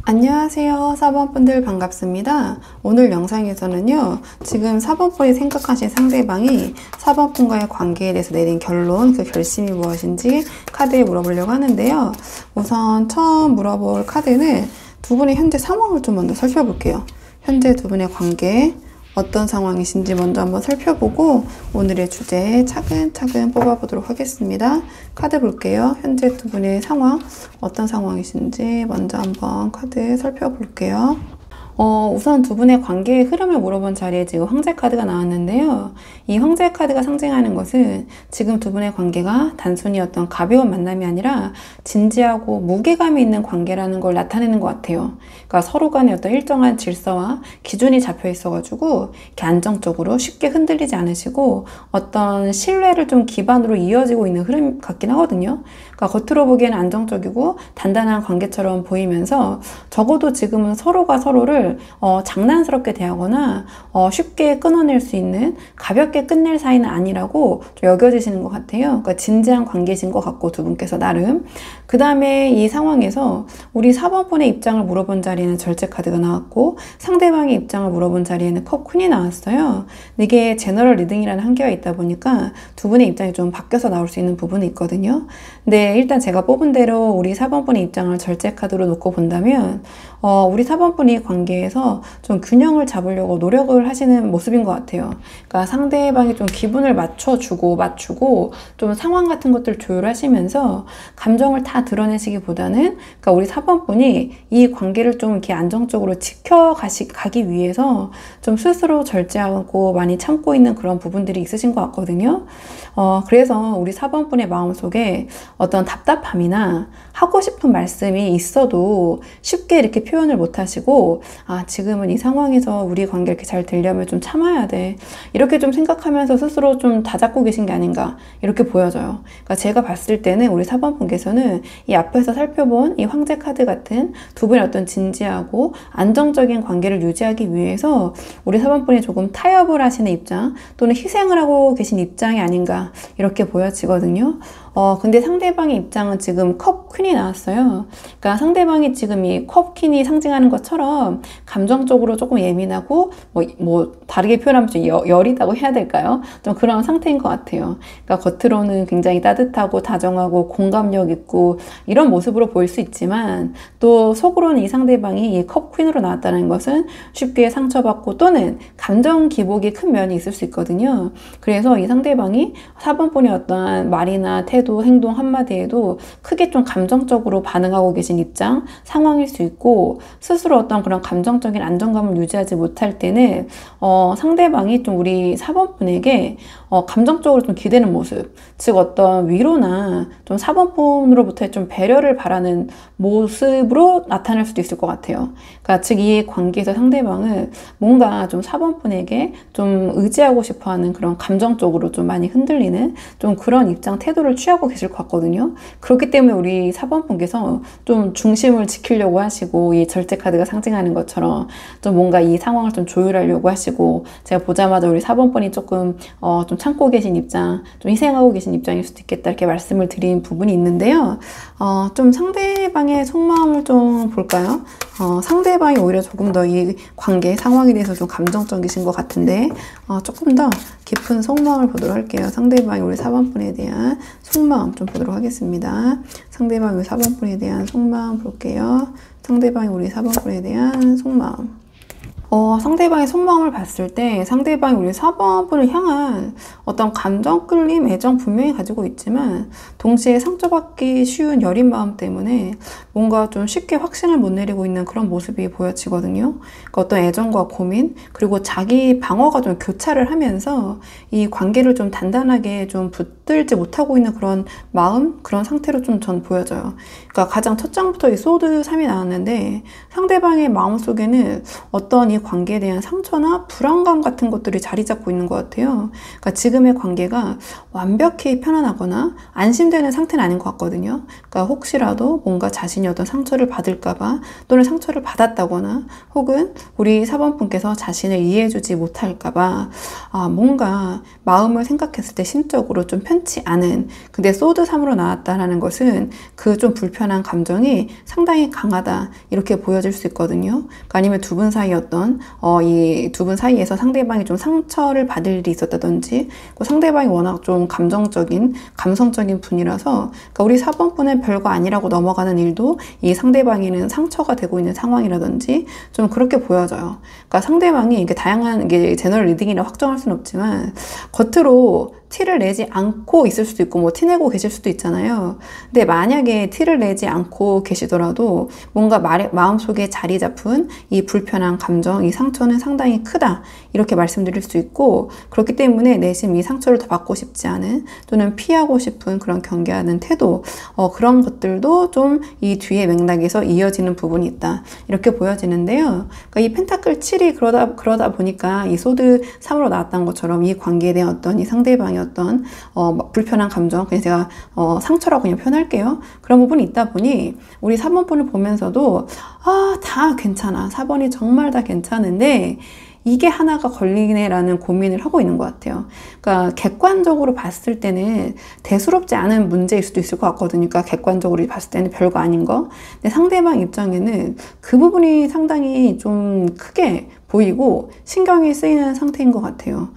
안녕하세요. 4번 분들 반갑습니다. 오늘 영상에서는요, 지금 4번 분이 생각하신 상대방이 4번 분과의 관계에 대해서 내린 결론, 그 결심이 무엇인지 카드에 물어보려고 하는데요. 우선 처음 물어볼 카드는 두 분의 현재 상황을 좀 먼저 살펴볼게요. 현재 두 분의 관계 어떤 상황이신지 먼저 한번 살펴보고 오늘의 주제 차근차근 뽑아보도록 하겠습니다. 카드 볼게요. 현재 두 분의 상황, 어떤 상황이신지 먼저 한번 카드 살펴볼게요. 우선 두 분의 관계의 흐름을 물어본 자리에 지금 황제 카드가 나왔는데요. 이 황제 카드가 상징하는 것은 지금 두 분의 관계가 단순히 어떤 가벼운 만남이 아니라 진지하고 무게감이 있는 관계라는 걸 나타내는 것 같아요. 그러니까 서로 간에 어떤 일정한 질서와 기준이 잡혀 있어가지고 이렇게 안정적으로 쉽게 흔들리지 않으시고 어떤 신뢰를 좀 기반으로 이어지고 있는 흐름 같긴 하거든요. 그러니까 겉으로 보기에는 안정적이고 단단한 관계처럼 보이면서 적어도 지금은 서로가 서로를 장난스럽게 대하거나 쉽게 끊어낼 수 있는 가볍게 끝낼 사이는 아니라고 좀 여겨지시는 것 같아요. 그러니까 진지한 관계신 것 같고 두 분께서 나름. 그 다음에 이 상황에서 우리 4번 분의 입장을 물어본 자리에는 절제 카드가 나왔고 상대방의 입장을 물어본 자리에는 컵 퀸이 나왔어요. 이게 제너럴 리딩이라는 한계가 있다 보니까 두 분의 입장이 좀 바뀌어서 나올 수 있는 부분이 있거든요. 근데 일단 제가 뽑은 대로 우리 4번 분의 입장을 절제 카드로 놓고 본다면 우리 4번 분이 관계에서 좀 균형을 잡으려고 노력을 하시는 모습인 것 같아요. 그러니까 상대방이 좀 기분을 맞추고 좀 상황 같은 것들 조율하시면서 감정을 다 드러내시기보다는 그러니까 우리 4번 분이 이 관계를 좀 이렇게 안정적으로 가기 위해서 좀 스스로 절제하고 많이 참고 있는 그런 부분들이 있으신 것 같거든요. 그래서 우리 4번 분의 마음속에 어떤 답답함이나 하고 싶은 말씀이 있어도 쉽게 이렇게 표현을 못 하시고 지금은 이 상황에서 우리 관계 이렇게 잘 되려면 좀 참아야 돼. 이렇게 좀 생각하면서 스스로 좀 다잡고 계신 게 아닌가 이렇게 보여져요. 그러니까 제가 봤을 때는 우리 4번 분께서는 이 앞에서 살펴본 이 황제 카드 같은 두 분의 어떤 진지하고 안정적인 관계를 유지하기 위해서 우리 4번 분이 조금 타협을 하시는 입장 또는 희생을 하고 계신 입장이 아닌가 이렇게 보여지거든요. 근데 상대방의 입장은 지금 컵 퀸이 나왔어요. 그러니까 상대방이 지금 이 컵 퀸이 상징하는 것처럼 감정적으로 조금 예민하고 뭐 다르게 표현하면 좀 여리다고 해야 될까요? 좀 그런 상태인 것 같아요. 그러니까 겉으로는 굉장히 따뜻하고 다정하고 공감력 있고 이런 모습으로 보일 수 있지만 또 속으로는 이 상대방이 이 컵 퀸으로 나왔다는 것은 쉽게 상처받고 또는 감정 기복이 큰 면이 있을 수 있거든요. 그래서 이 상대방이 4번 분의 어떠한 말이나 태도, 행동 한마디에도 크게 좀 감정적으로 반응하고 계신 입장, 상황일 수 있고 스스로 어떤 그런 감정적인 안정감을 유지하지 못할 때는 상대방이 좀 우리 4번 분에게 감정적으로 좀 기대는 모습, 즉 어떤 위로나 좀 4번 분으로부터의 좀 배려를 바라는 모습으로 나타날 수도 있을 것 같아요. 그러니까 즉 이 관계에서 상대방은 뭔가 좀 4번 분에게 좀 의지하고 싶어하는 그런 감정적으로 좀 많이 흔들리는 좀 그런 입장 태도를 취하고 계실 것 같거든요. 그렇기 때문에 우리 4번 분께서 좀 중심을 지키려고 하시고 이 절제 카드가 상징하는 것처럼 좀 뭔가 이 상황을 좀 조율하려고 하시고 제가 보자마자 우리 4번 분이 조금 좀 참고 계신 입장, 좀 희생하고 계신 입장일 수도 있겠다 이렇게 말씀을 드린 부분이 있는데요. 좀 상대방의 속마음을 좀 볼까요? 상대방이 오히려 조금 더 이 관계 상황에 대해서 좀 감정적이신 것 같은데 조금 더 깊은 속마음을 보도록 할게요. 상대방이 우리 4번 분에 대한 속마음 좀 보도록 하겠습니다. 상대방이 우리 4번 분에 대한 속마음 볼게요. 상대방이 우리 4번 분에 대한 속마음. 상대방의 속마음을 봤을 때 상대방이 우리 4번 분을 향한 어떤 감정 끌림, 애정 분명히 가지고 있지만 동시에 상처받기 쉬운 여린 마음 때문에 뭔가 좀 쉽게 확신을 못 내리고 있는 그런 모습이 보여지거든요. 그러니까 어떤 애정과 고민 그리고 자기 방어가 좀 교차를 하면서 이 관계를 좀 단단하게 좀 붙들지 못하고 있는 그런 마음, 그런 상태로 좀 전 보여져요. 그러니까 가장 첫 장부터 이 소드 3이 나왔는데 상대방의 마음속에는 어떤 이 관계에 대한 상처나 불안감 같은 것들이 자리 잡고 있는 것 같아요. 그러니까 지금의 관계가 완벽히 편안하거나 안심되는 상태는 아닌 것 같거든요. 그러니까 혹시라도 뭔가 자신이 어떤 상처를 받을까봐 또는 상처를 받았다거나 혹은 우리 4번 분께서 자신을 이해해주지 못할까봐 뭔가 마음을 생각했을 때 심적으로 좀 편치 않은, 근데 소드 3으로 나왔다는 것은 그 좀 불편한 감정이 상당히 강하다 이렇게 보여질 수 있거든요. 그러니까 아니면 두 분 사이 어떤 어떤 이 두 분 사이에서 상대방이 좀 상처를 받을 일이 있었다든지, 상대방이 워낙 좀 감성적인 분이라서, 그러니까 우리 4번 분은 별거 아니라고 넘어가는 일도 이 상대방에는 상처가 되고 있는 상황이라든지 좀 그렇게 보여져요. 그러니까 상대방이 이게 다양한 게 제너럴 리딩이라 확정할 수는 없지만 겉으로 티를 내지 않고 있을 수도 있고 뭐 티내고 계실 수도 있잖아요. 근데 만약에 티를 내지 않고 계시더라도 뭔가 마음속에 자리 잡은 이 불편한 감정, 이 상처는 상당히 크다, 이렇게 말씀드릴 수 있고, 그렇기 때문에 내심 이 상처를 더 받고 싶지 않은, 또는 피하고 싶은 그런 경계하는 태도, 그런 것들도 좀 이 뒤에 맥락에서 이어지는 부분이 있다, 이렇게 보여지는데요. 그러니까 이 펜타클 7이 그러다 보니까 이 소드 3으로 나왔던 것처럼 이 관계에 대한 어떤 이 상대방의 어떤 불편한 감정, 그냥 제가 상처라고 그냥 표현할게요. 그런 부분이 있다 보니 우리 4번 분을 보면서도 다 괜찮아, 4번이 정말 다 괜찮은데 이게 하나가 걸리네라는 고민을 하고 있는 것 같아요. 그러니까 객관적으로 봤을 때는 대수롭지 않은 문제일 수도 있을 것 같거든요. 그러니까 객관적으로 봤을 때는 별거 아닌 거. 근데 상대방 입장에는 그 부분이 상당히 좀 크게 보이고 신경이 쓰이는 상태인 것 같아요.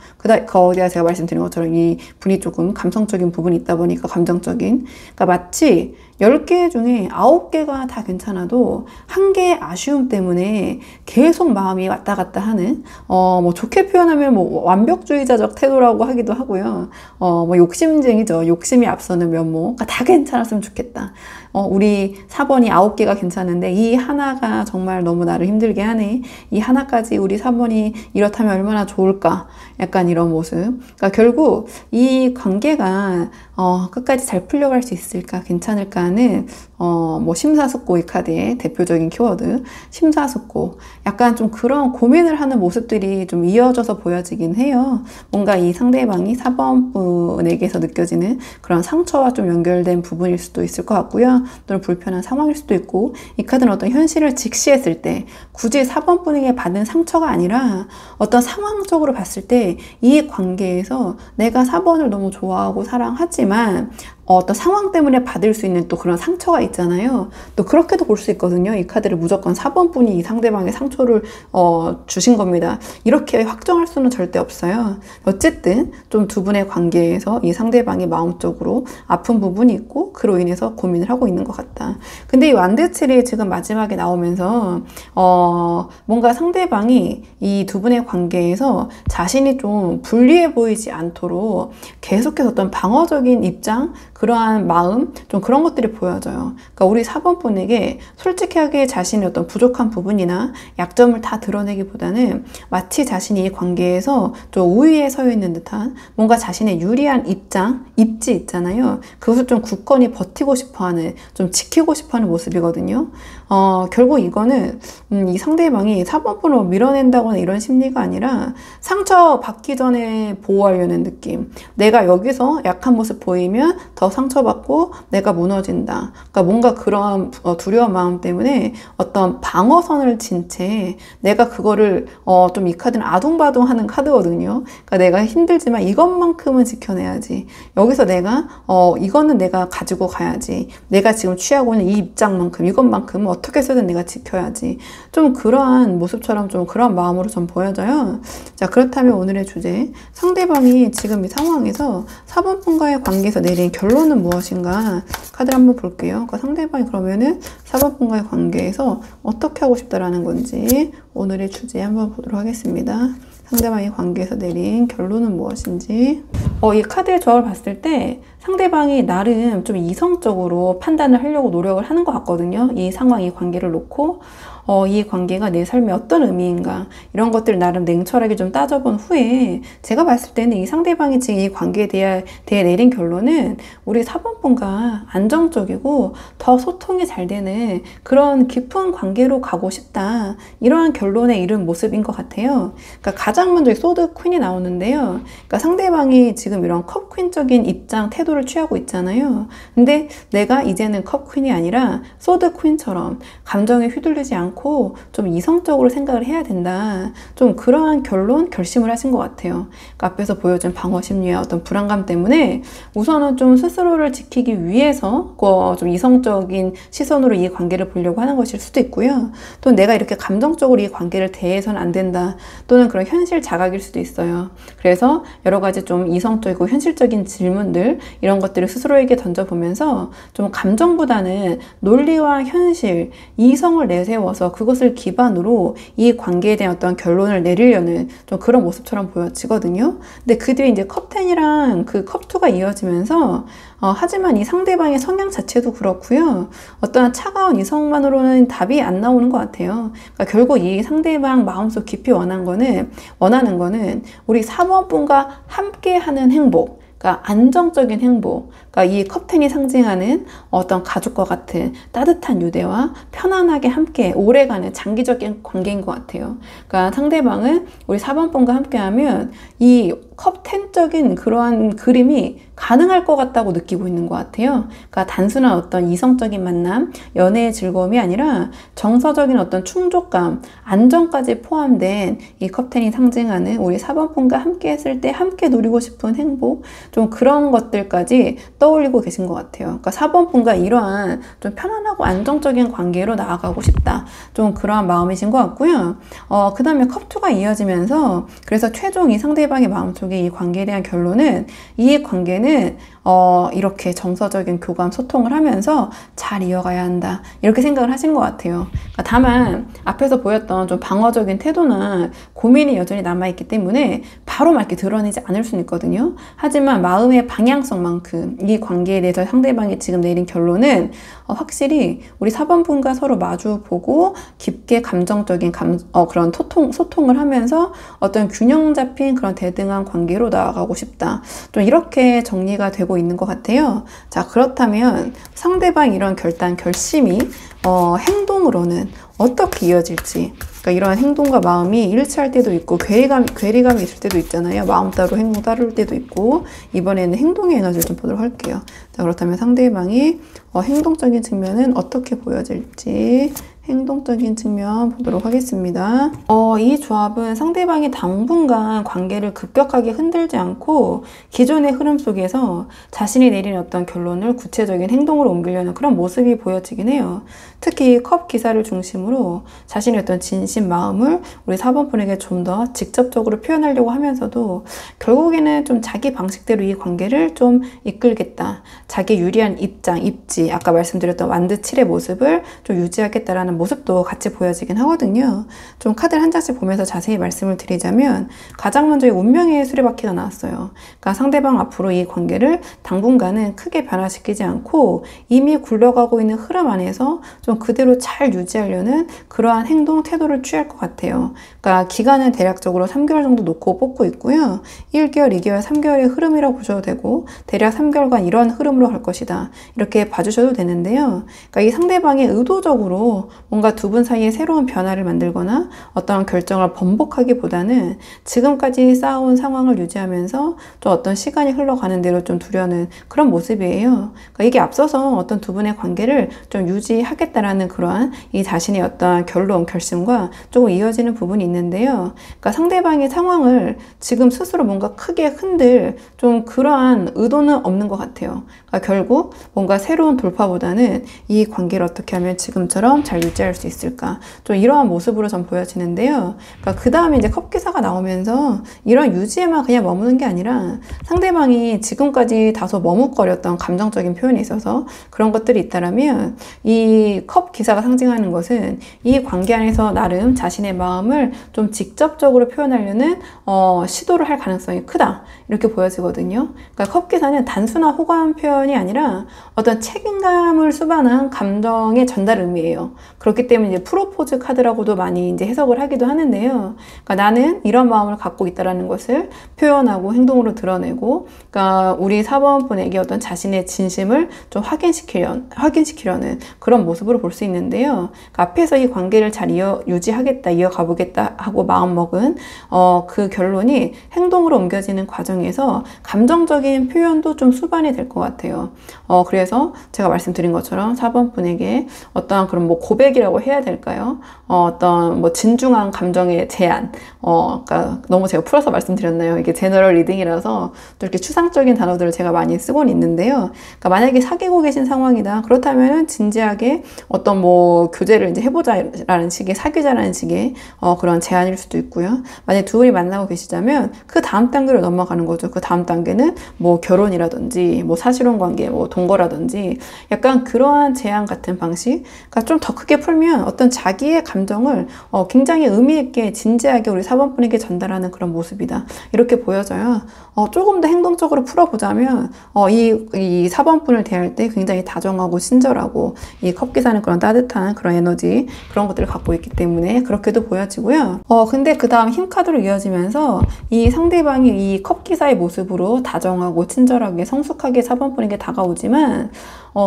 거기다 제가 말씀드린 것처럼 이 분이 조금 감성적인 부분이 있다 보니까 감정적인. 그러니까 마치 10개 중에 9개가 다 괜찮아도 한 개의 아쉬움 때문에 계속 마음이 왔다 갔다 하는, 뭐 좋게 표현하면 뭐 완벽주의자적 태도라고 하기도 하고요. 뭐 욕심쟁이죠. 욕심이 앞서는 면모. 그러니까 다 괜찮았으면 좋겠다. 우리 4번이 9개가 괜찮은데 이 하나가 정말 너무 나를 힘들게 하네. 이 하나까지 우리 4번이 이렇다면 얼마나 좋을까. 약간 이런 모습. 그러니까 결국 이 관계가 끝까지 잘 풀려갈 수 있을까, 괜찮을까 하는 뭐 심사숙고, 이 카드의 대표적인 키워드 심사숙고, 약간 좀 그런 고민을 하는 모습들이 좀 이어져서 보여지긴 해요. 뭔가 이 상대방이 4번 분에게서 느껴지는 그런 상처와 좀 연결된 부분일 수도 있을 것 같고요. 또는 불편한 상황일 수도 있고, 이 카드는 어떤 현실을 직시했을 때 굳이 4번 분에게 받은 상처가 아니라 어떤 상황적으로 봤을 때 이 관계에서 내가 4번을 너무 좋아하고 사랑하지만 어떤 상황 때문에 받을 수 있는 또 그런 상처가 있잖아요. 또 그렇게도 볼 수 있거든요. 이 카드를 무조건 4번 분이 이 상대방의 상처를 주신 겁니다, 이렇게 확정할 수는 절대 없어요. 어쨌든 좀 두 분의 관계에서 이 상대방이 마음적으로 아픈 부분이 있고 그로 인해서 고민을 하고 있는 것 같다. 근데 이 완드칠이 지금 마지막에 나오면서 뭔가 상대방이 이 두 분의 관계에서 자신이 좀 불리해 보이지 않도록 계속해서 어떤 방어적인 입장, 그러한 마음, 좀 그런 것들이 보여져요. 그러니까 우리 4번 분에게 솔직하게 자신의 어떤 부족한 부분이나 약점을 다 드러내기보다는 마치 자신이 이 관계에서 좀 우위에 서 있는 듯한, 뭔가 자신의 유리한 입지 있잖아요. 그것을 좀 굳건히 버티고 싶어하는, 좀 지키고 싶어하는 모습이거든요. 결국 이거는 이 상대방이 4번 분을 밀어낸다거나 이런 심리가 아니라 상처 받기 전에 보호하려는 느낌. 내가 여기서 약한 모습 보이면 더 상처받고 내가 무너진다. 그러니까 뭔가 그런 두려운 마음 때문에 어떤 방어선을 친 채 내가 그거를 좀 이 카드는 아둥바둥하는 카드거든요. 그러니까 내가 힘들지만 이것만큼은 지켜내야지. 여기서 내가 이거는 내가 가지고 가야지. 내가 지금 취하고 있는 이 입장만큼, 이것만큼은 어떻게 해서든 내가 지켜야지. 좀 그러한 모습처럼 좀 그런 마음으로 좀 보여져요. 자, 그렇다면 오늘의 주제, 상대방이 지금 이 상황에서 4번 분과의 관계에서 내린 결론은 무엇인가 카드를 한번 볼게요. 그러니까 상대방이 그러면은 4번 분과의 관계에서 어떻게 하고 싶다라는 건지 오늘의 주제 한번 보도록 하겠습니다. 상대방의 관계에서 내린 결론은 무엇인지. 이 카드의 조합을 봤을 때 상대방이 나름 좀 이성적으로 판단을 하려고 노력을 하는 것 같거든요. 이 상황, 이 관계를 놓고 이 관계가 내 삶에 어떤 의미인가, 이런 것들을 나름 냉철하게 좀 따져본 후에 제가 봤을 때는 이 상대방이 지금 이 관계에 대해 내린 결론은 우리 4번 분과 안정적이고 더 소통이 잘 되는 그런 깊은 관계로 가고 싶다, 이러한 결론에 이른 모습인 것 같아요. 그러니까 가장 먼저 소드 퀸이 나오는데요. 그러니까 상대방이 지금 이런 컵 퀸적인 입장, 태도 태도를 취하고 있잖아요. 근데 내가 이제는 컵 퀸이 아니라 소드 퀸처럼 감정에 휘둘리지 않고 좀 이성적으로 생각을 해야 된다. 좀 그러한 결심을 하신 것 같아요. 그러니까 앞에서 보여준 방어 심리와 어떤 불안감 때문에 우선은 좀 스스로를 지키기 위해서 좀 이성적인 시선으로 이 관계를 보려고 하는 것일 수도 있고요. 또 내가 이렇게 감정적으로 이 관계를 대해서는 안 된다. 또는 그런 현실 자각일 수도 있어요. 그래서 여러 가지 좀 이성적이고 현실적인 질문들 이런 것들을 스스로에게 던져보면서 좀 감정보다는 논리와 현실, 이성을 내세워서 그것을 기반으로 이 관계에 대한 어떤 결론을 내리려는 좀 그런 모습처럼 보여지거든요. 근데 그 뒤에 이제 컵10이랑 그 컵2가 이어지면서 하지만 이 상대방의 성향 자체도 그렇고요. 어떠한 차가운 이성만으로는 답이 안 나오는 것 같아요. 그러니까 결국 이 상대방 마음속 깊이 원하는 거는 우리 4번 분과 함께하는 행복, 그러니까 안정적인 행복, 그러니까 이 컵10이 상징하는 어떤 가족과 같은 따뜻한 유대와 편안하게 함께 오래가는 장기적인 관계인 것 같아요. 그러니까 상대방은 우리 4번 분과 함께하면 이 컵10적인 그러한 그림이 가능할 것 같다고 느끼고 있는 것 같아요. 그러니까 단순한 어떤 이성적인 만남, 연애의 즐거움이 아니라 정서적인 어떤 충족감, 안정까지 포함된 이 컵10이 상징하는 우리 4번 분과 함께 했을 때 함께 누리고 싶은 행복, 좀 그런 것들까지 떠올리고 계신 것 같아요. 그러니까 4번 분과 이러한 좀 편안하고 안정적인 관계로 나아가고 싶다. 좀 그러한 마음이신 것 같고요. 그 다음에 컵2가 이어지면서 그래서 최종 이 상대방의 마음속에 이 관계에 대한 결론은 이 관계는 이렇게 정서적인 교감, 소통을 하면서 잘 이어가야 한다. 이렇게 생각을 하신 것 같아요. 그러니까 다만 앞에서 보였던 좀 방어적인 태도나 고민이 여전히 남아있기 때문에 바로 막 이렇게 드러내지 않을 수는 있거든요. 하지만 마음의 방향성만큼 이 관계에 대해서 상대방이 지금 내린 결론은 확실히 우리 4번 분과 서로 마주보고 깊게 감정적인 그런 소통을 하면서 어떤 균형 잡힌 그런 대등한 관계로 나아가고 싶다. 좀 이렇게 정리가 되고 있는 것 같아요. 자, 그렇다면 상대방 이런 결심이 행동으로는 어떻게 이어질지, 그러니까 이런 행동과 마음이 일치할 때도 있고 괴리감이 있을 때도 있잖아요. 마음 따로 행동 따를 때도 있고, 이번에는 행동의 에너지를 좀 보도록 할게요. 자, 그렇다면 상대방이 행동적인 측면은 어떻게 보여질지 행동적인 측면 보도록 하겠습니다. 이 조합은 상대방이 당분간 관계를 급격하게 흔들지 않고 기존의 흐름 속에서 자신이 내린 어떤 결론을 구체적인 행동으로 옮기려는 그런 모습이 보여지긴 해요. 특히 컵 기사를 중심으로 자신의 어떤 진심 마음을 우리 4번 분에게 좀 더 직접적으로 표현하려고 하면서도 결국에는 좀 자기 방식대로 이 관계를 좀 이끌겠다. 자기 유리한 입지, 아까 말씀드렸던 완드 7의 모습을 좀 유지하겠다라는 모습도 같이 보여지긴 하거든요. 좀 카드를 한 장씩 보면서 자세히 말씀을 드리자면 가장 먼저 운명의 수레바퀴가 나왔어요. 그러니까 상대방 앞으로 이 관계를 당분간은 크게 변화시키지 않고 이미 굴러가고 있는 흐름 안에서 좀 그대로 잘 유지하려는 그러한 행동, 태도를 취할 것 같아요. 그러니까 기간은 대략적으로 3개월 정도 놓고 뽑고 있고요. 1개월, 2개월, 3개월의 흐름이라고 보셔도 되고 대략 3개월간 이런 흐름으로 갈 것이다. 이렇게 봐주셔도 되는데요. 그러니까 이 상대방이 의도적으로 뭔가 두 분 사이에 새로운 변화를 만들거나 어떤 결정을 번복하기보다는 지금까지 쌓아온 상황을 유지하면서 좀 어떤 시간이 흘러가는 대로 좀 두려는 그런 모습이에요. 그러니까 이게 앞서서 어떤 두 분의 관계를 좀 유지하겠다라는 그러한 이 자신의 어떤 결심과 조금 이어지는 부분이 있는데요. 그러니까 상대방의 상황을 지금 스스로 뭔가 크게 흔들 좀 그러한 의도는 없는 것 같아요. 그러니까 결국 뭔가 새로운 돌파보다는 이 관계를 어떻게 하면 지금처럼 잘 유지할 수 있을까, 좀 이러한 모습으로 전 보여지는데요. 그러니까 그 다음에 이제 컵기사가 나오면서 이런 유지에만 그냥 머무는 게 아니라 상대방이 지금까지 다소 머뭇거렸던 감정적인 표현에 있어서 그런 것들이 있다라면 이 컵기사가 상징하는 것은 이 관계 안에서 나름 자신의 마음을 좀 직접적으로 표현하려는 시도를 할 가능성이 크다, 이렇게 보여지거든요. 그러니까 컵기사는 단순한 호감 표현이 아니라 어떤 책임감을 수반한 감정의 전달 의미예요. 그렇기 그렇기 때문에 이제 프로포즈 카드라고도 많이 이제 해석을 하기도 하는데요. 그러니까 나는 이런 마음을 갖고 있다라는 것을 표현하고 행동으로 드러내고, 그러니까 우리 4번 분에게 어떤 자신의 진심을 좀 확인시키려는 그런 모습으로 볼 수 있는데요. 그러니까 앞에서 이 관계를 잘 유지하겠다, 이어가보겠다 하고 마음먹은 그 결론이 행동으로 옮겨지는 과정에서 감정적인 표현도 좀 수반이 될 것 같아요. 그래서 제가 말씀드린 것처럼 4번 분에게 어떠한 그런 뭐 고백이라고 해야 될까요? 어떤 뭐 진중한 감정의 제안, 그러니까 너무 제가 풀어서 말씀드렸나요? 이게 제너럴 리딩이라서 또 이렇게 추상적인 단어들을 제가 많이 쓰고는 있는데요. 그러니까 만약에 사귀고 계신 상황이다. 그렇다면 진지하게 어떤 뭐 교제를 이제 해보자라는 식의, 사귀자라는 식의 그런 제안일 수도 있고요. 만약에 둘이 만나고 계시자면 그 다음 단계로 넘어가는 거죠. 그 다음 단계는 뭐 결혼이라든지 뭐 사실혼 관계, 뭐 동거라든지 약간 그러한 제안 같은 방식. 그러니까 좀 더 크게 풀면 어떤 자기의 감정을 굉장히 의미 있게 진지하게 우리 4번 분에게 전달하는 그런 모습이다. 이렇게 보여져요. 조금 더 행동적으로 풀어보자면 이 4번 분을 대할 때 굉장히 다정하고 친절하고 이 컵기사는 그런 따뜻한 그런 에너지, 그런 것들을 갖고 있기 때문에 그렇게도 보여지고요. 근데 그 다음 힘 카드로 이어지면서 이 상대방이 이 컵기사의 모습으로 다정하고 친절하게 성숙하게 4번 분에게 다가오지만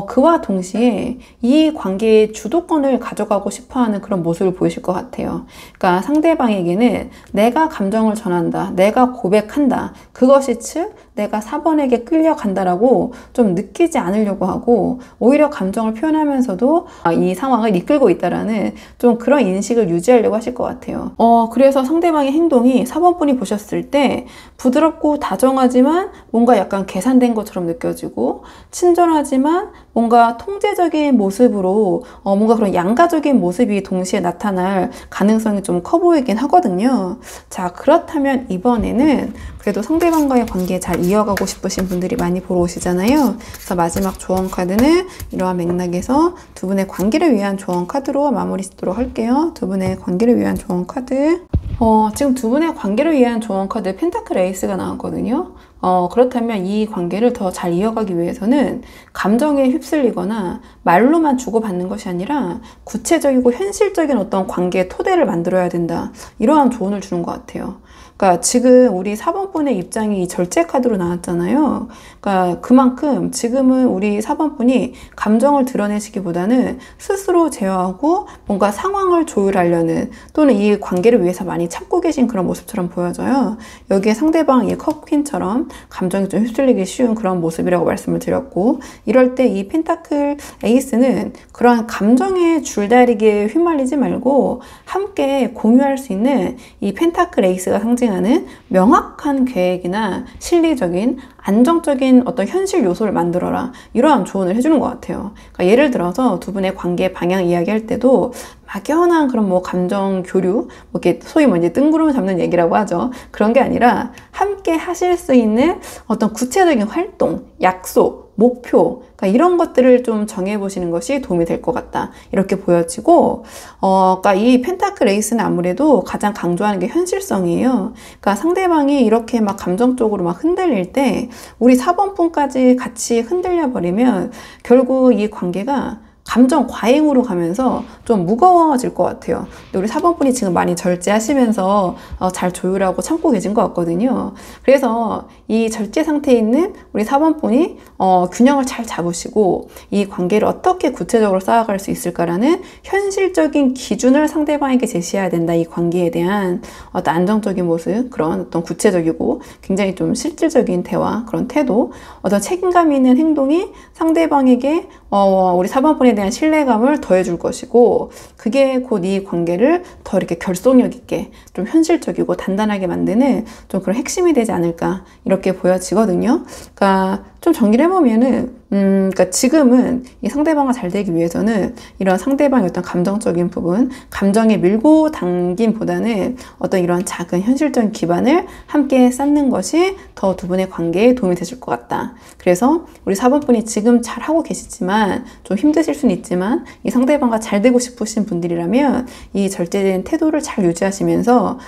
그와 동시에 이 관계의 주도권을 가져가고 싶어하는 그런 모습을 보이실 것 같아요. 그러니까 상대방에게는 내가 감정을 전한다, 내가 고백한다, 그것이 즉 내가 4번에게 끌려간다라고 좀 느끼지 않으려고 하고 오히려 감정을 표현하면서도 이 상황을 이끌고 있다라는 좀 그런 인식을 유지하려고 하실 것 같아요. 그래서 상대방의 행동이 4번 분이 보셨을 때 부드럽고 다정하지만 뭔가 약간 계산된 것처럼 느껴지고, 친절하지만 뭔가 통제적인 모습으로 뭔가 그런 양가적인 모습이 동시에 나타날 가능성이 좀 커 보이긴 하거든요. 자, 그렇다면 이번에는 그래도 상대방과의 관계 잘 이어가고 싶으신 분들이 많이 보러 오시잖아요. 그래서 마지막 조언 카드는 이러한 맥락에서 두 분의 관계를 위한 조언 카드로 마무리 짓도록 할게요. 두 분의 관계를 위한 조언 카드. 지금 두 분의 관계를 위한 조언 카드 펜타클 에이스가 나왔거든요. 그렇다면 이 관계를 더 잘 이어가기 위해서는 감정에 휩쓸리거나 말로만 주고받는 것이 아니라 구체적이고 현실적인 어떤 관계의 토대를 만들어야 된다. 이러한 조언을 주는 것 같아요. 그러니까 지금 우리 4번 분의 입장이 절제 카드로 나왔잖아요. 그러니까 그만큼 지금은 우리 4번 분이 감정을 드러내시기보다는 스스로 제어하고 뭔가 상황을 조율하려는, 또는 이 관계를 위해서 많이 참고 계신 그런 모습처럼 보여져요. 여기에 상대방 이 컵퀸처럼 감정이 좀 휩쓸리기 쉬운 그런 모습이라고 말씀을 드렸고, 이럴 때 이 펜타클 에이스는 그러한 감정의 줄다리기에 휘말리지 말고 함께 공유할 수 있는 이 펜타클 에이스가 상징하는 명확한 계획이나 실리적인 안정적인 어떤 현실 요소를 만들어라, 이러한 조언을 해주는 것 같아요. 그러니까 예를 들어서 두 분의 관계 방향 이야기할 때도 막연한 그런 뭐 감정 교류, 뭐 이렇게 소위 뭐 이제 뜬구름 잡는 얘기라고 하죠. 그런 게 아니라 함께 하실 수 있는 어떤 구체적인 활동, 약속, 목표, 그러니까 이런 것들을 좀 정해보시는 것이 도움이 될 것 같다. 이렇게 보여지고, 그러니까 이 펜타클 에이스는 아무래도 가장 강조하는 게 현실성이에요. 그러니까 상대방이 이렇게 막 감정적으로 막 흔들릴 때 우리 4번 분까지 같이 흔들려 버리면 결국 이 관계가 감정 과잉으로 가면서 좀 무거워질 것 같아요. 근데 우리 4번 분이 지금 많이 절제하시면서 잘 조율하고 참고 계신 것 같거든요. 그래서 이 절제 상태에 있는 우리 4번 분이 균형을 잘 잡으시고 이 관계를 어떻게 구체적으로 쌓아갈 수 있을까라는 현실적인 기준을 상대방에게 제시해야 된다. 이 관계에 대한 어떤 안정적인 모습, 그런 어떤 구체적이고 굉장히 좀 실질적인 대화, 그런 태도, 어떤 책임감 있는 행동이 상대방에게 우리 4번 분에 대한 신뢰감을 더해줄 것이고, 그게 곧 이 관계를 더 이렇게 결속력 있게 좀 현실적이고 단단하게 만드는 좀 그런 핵심이 되지 않을까, 이렇게 보여지거든요. 그러니까 좀 정리를 해보면은 그러니까 지금은 이 상대방과 잘 되기 위해서는 이런 상대방의 어떤 감정적인 부분, 감정에 밀고 당김보다는 어떤 이런 작은 현실적인 기반을 함께 쌓는 것이 더 두 분의 관계에 도움이 되실 것 같다. 그래서 우리 4번 분이 지금 잘 하고 계시지만 좀 힘드실 수는 있지만 이 상대방과 잘 되고 싶으신 분들이라면 이 절제된 태도를 잘 유지하시면서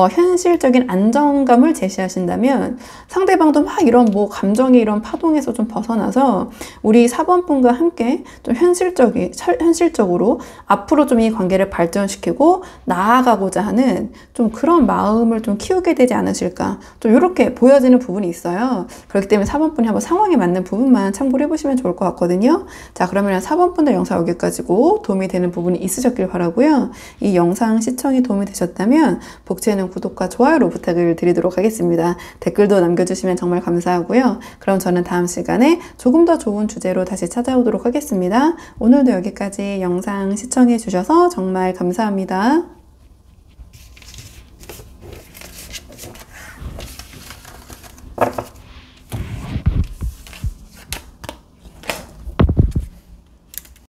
현실적인 안정감을 제시하신다면 상대방도 막 이런 뭐 감정의 이런 파동에서 좀 벗어나서 우리 4번 분과 함께 좀 현실적으로 앞으로 좀 이 관계를 발전시키고 나아가고자 하는 좀 그런 마음을 좀 키우게 되지 않으실까, 좀 이렇게 보여지는 부분이 있어요. 그렇기 때문에 4번 분이 한번 상황에 맞는 부분만 참고를 해보시면 좋을 것 같거든요. 자, 그러면 4번 분들 영상 여기까지고 도움이 되는 부분이 있으셨길 바라고요. 이 영상 시청이 도움이 되셨다면 복채는 구독과 좋아요로 부탁을 드리도록 하겠습니다. 댓글도 남겨주시면 정말 감사하고요. 그럼 저는 다음 시간에 조금 더 좋은 주제로 다시 찾아오도록 하겠습니다. 오늘도 여기까지 영상 시청해 주셔서 정말 감사합니다.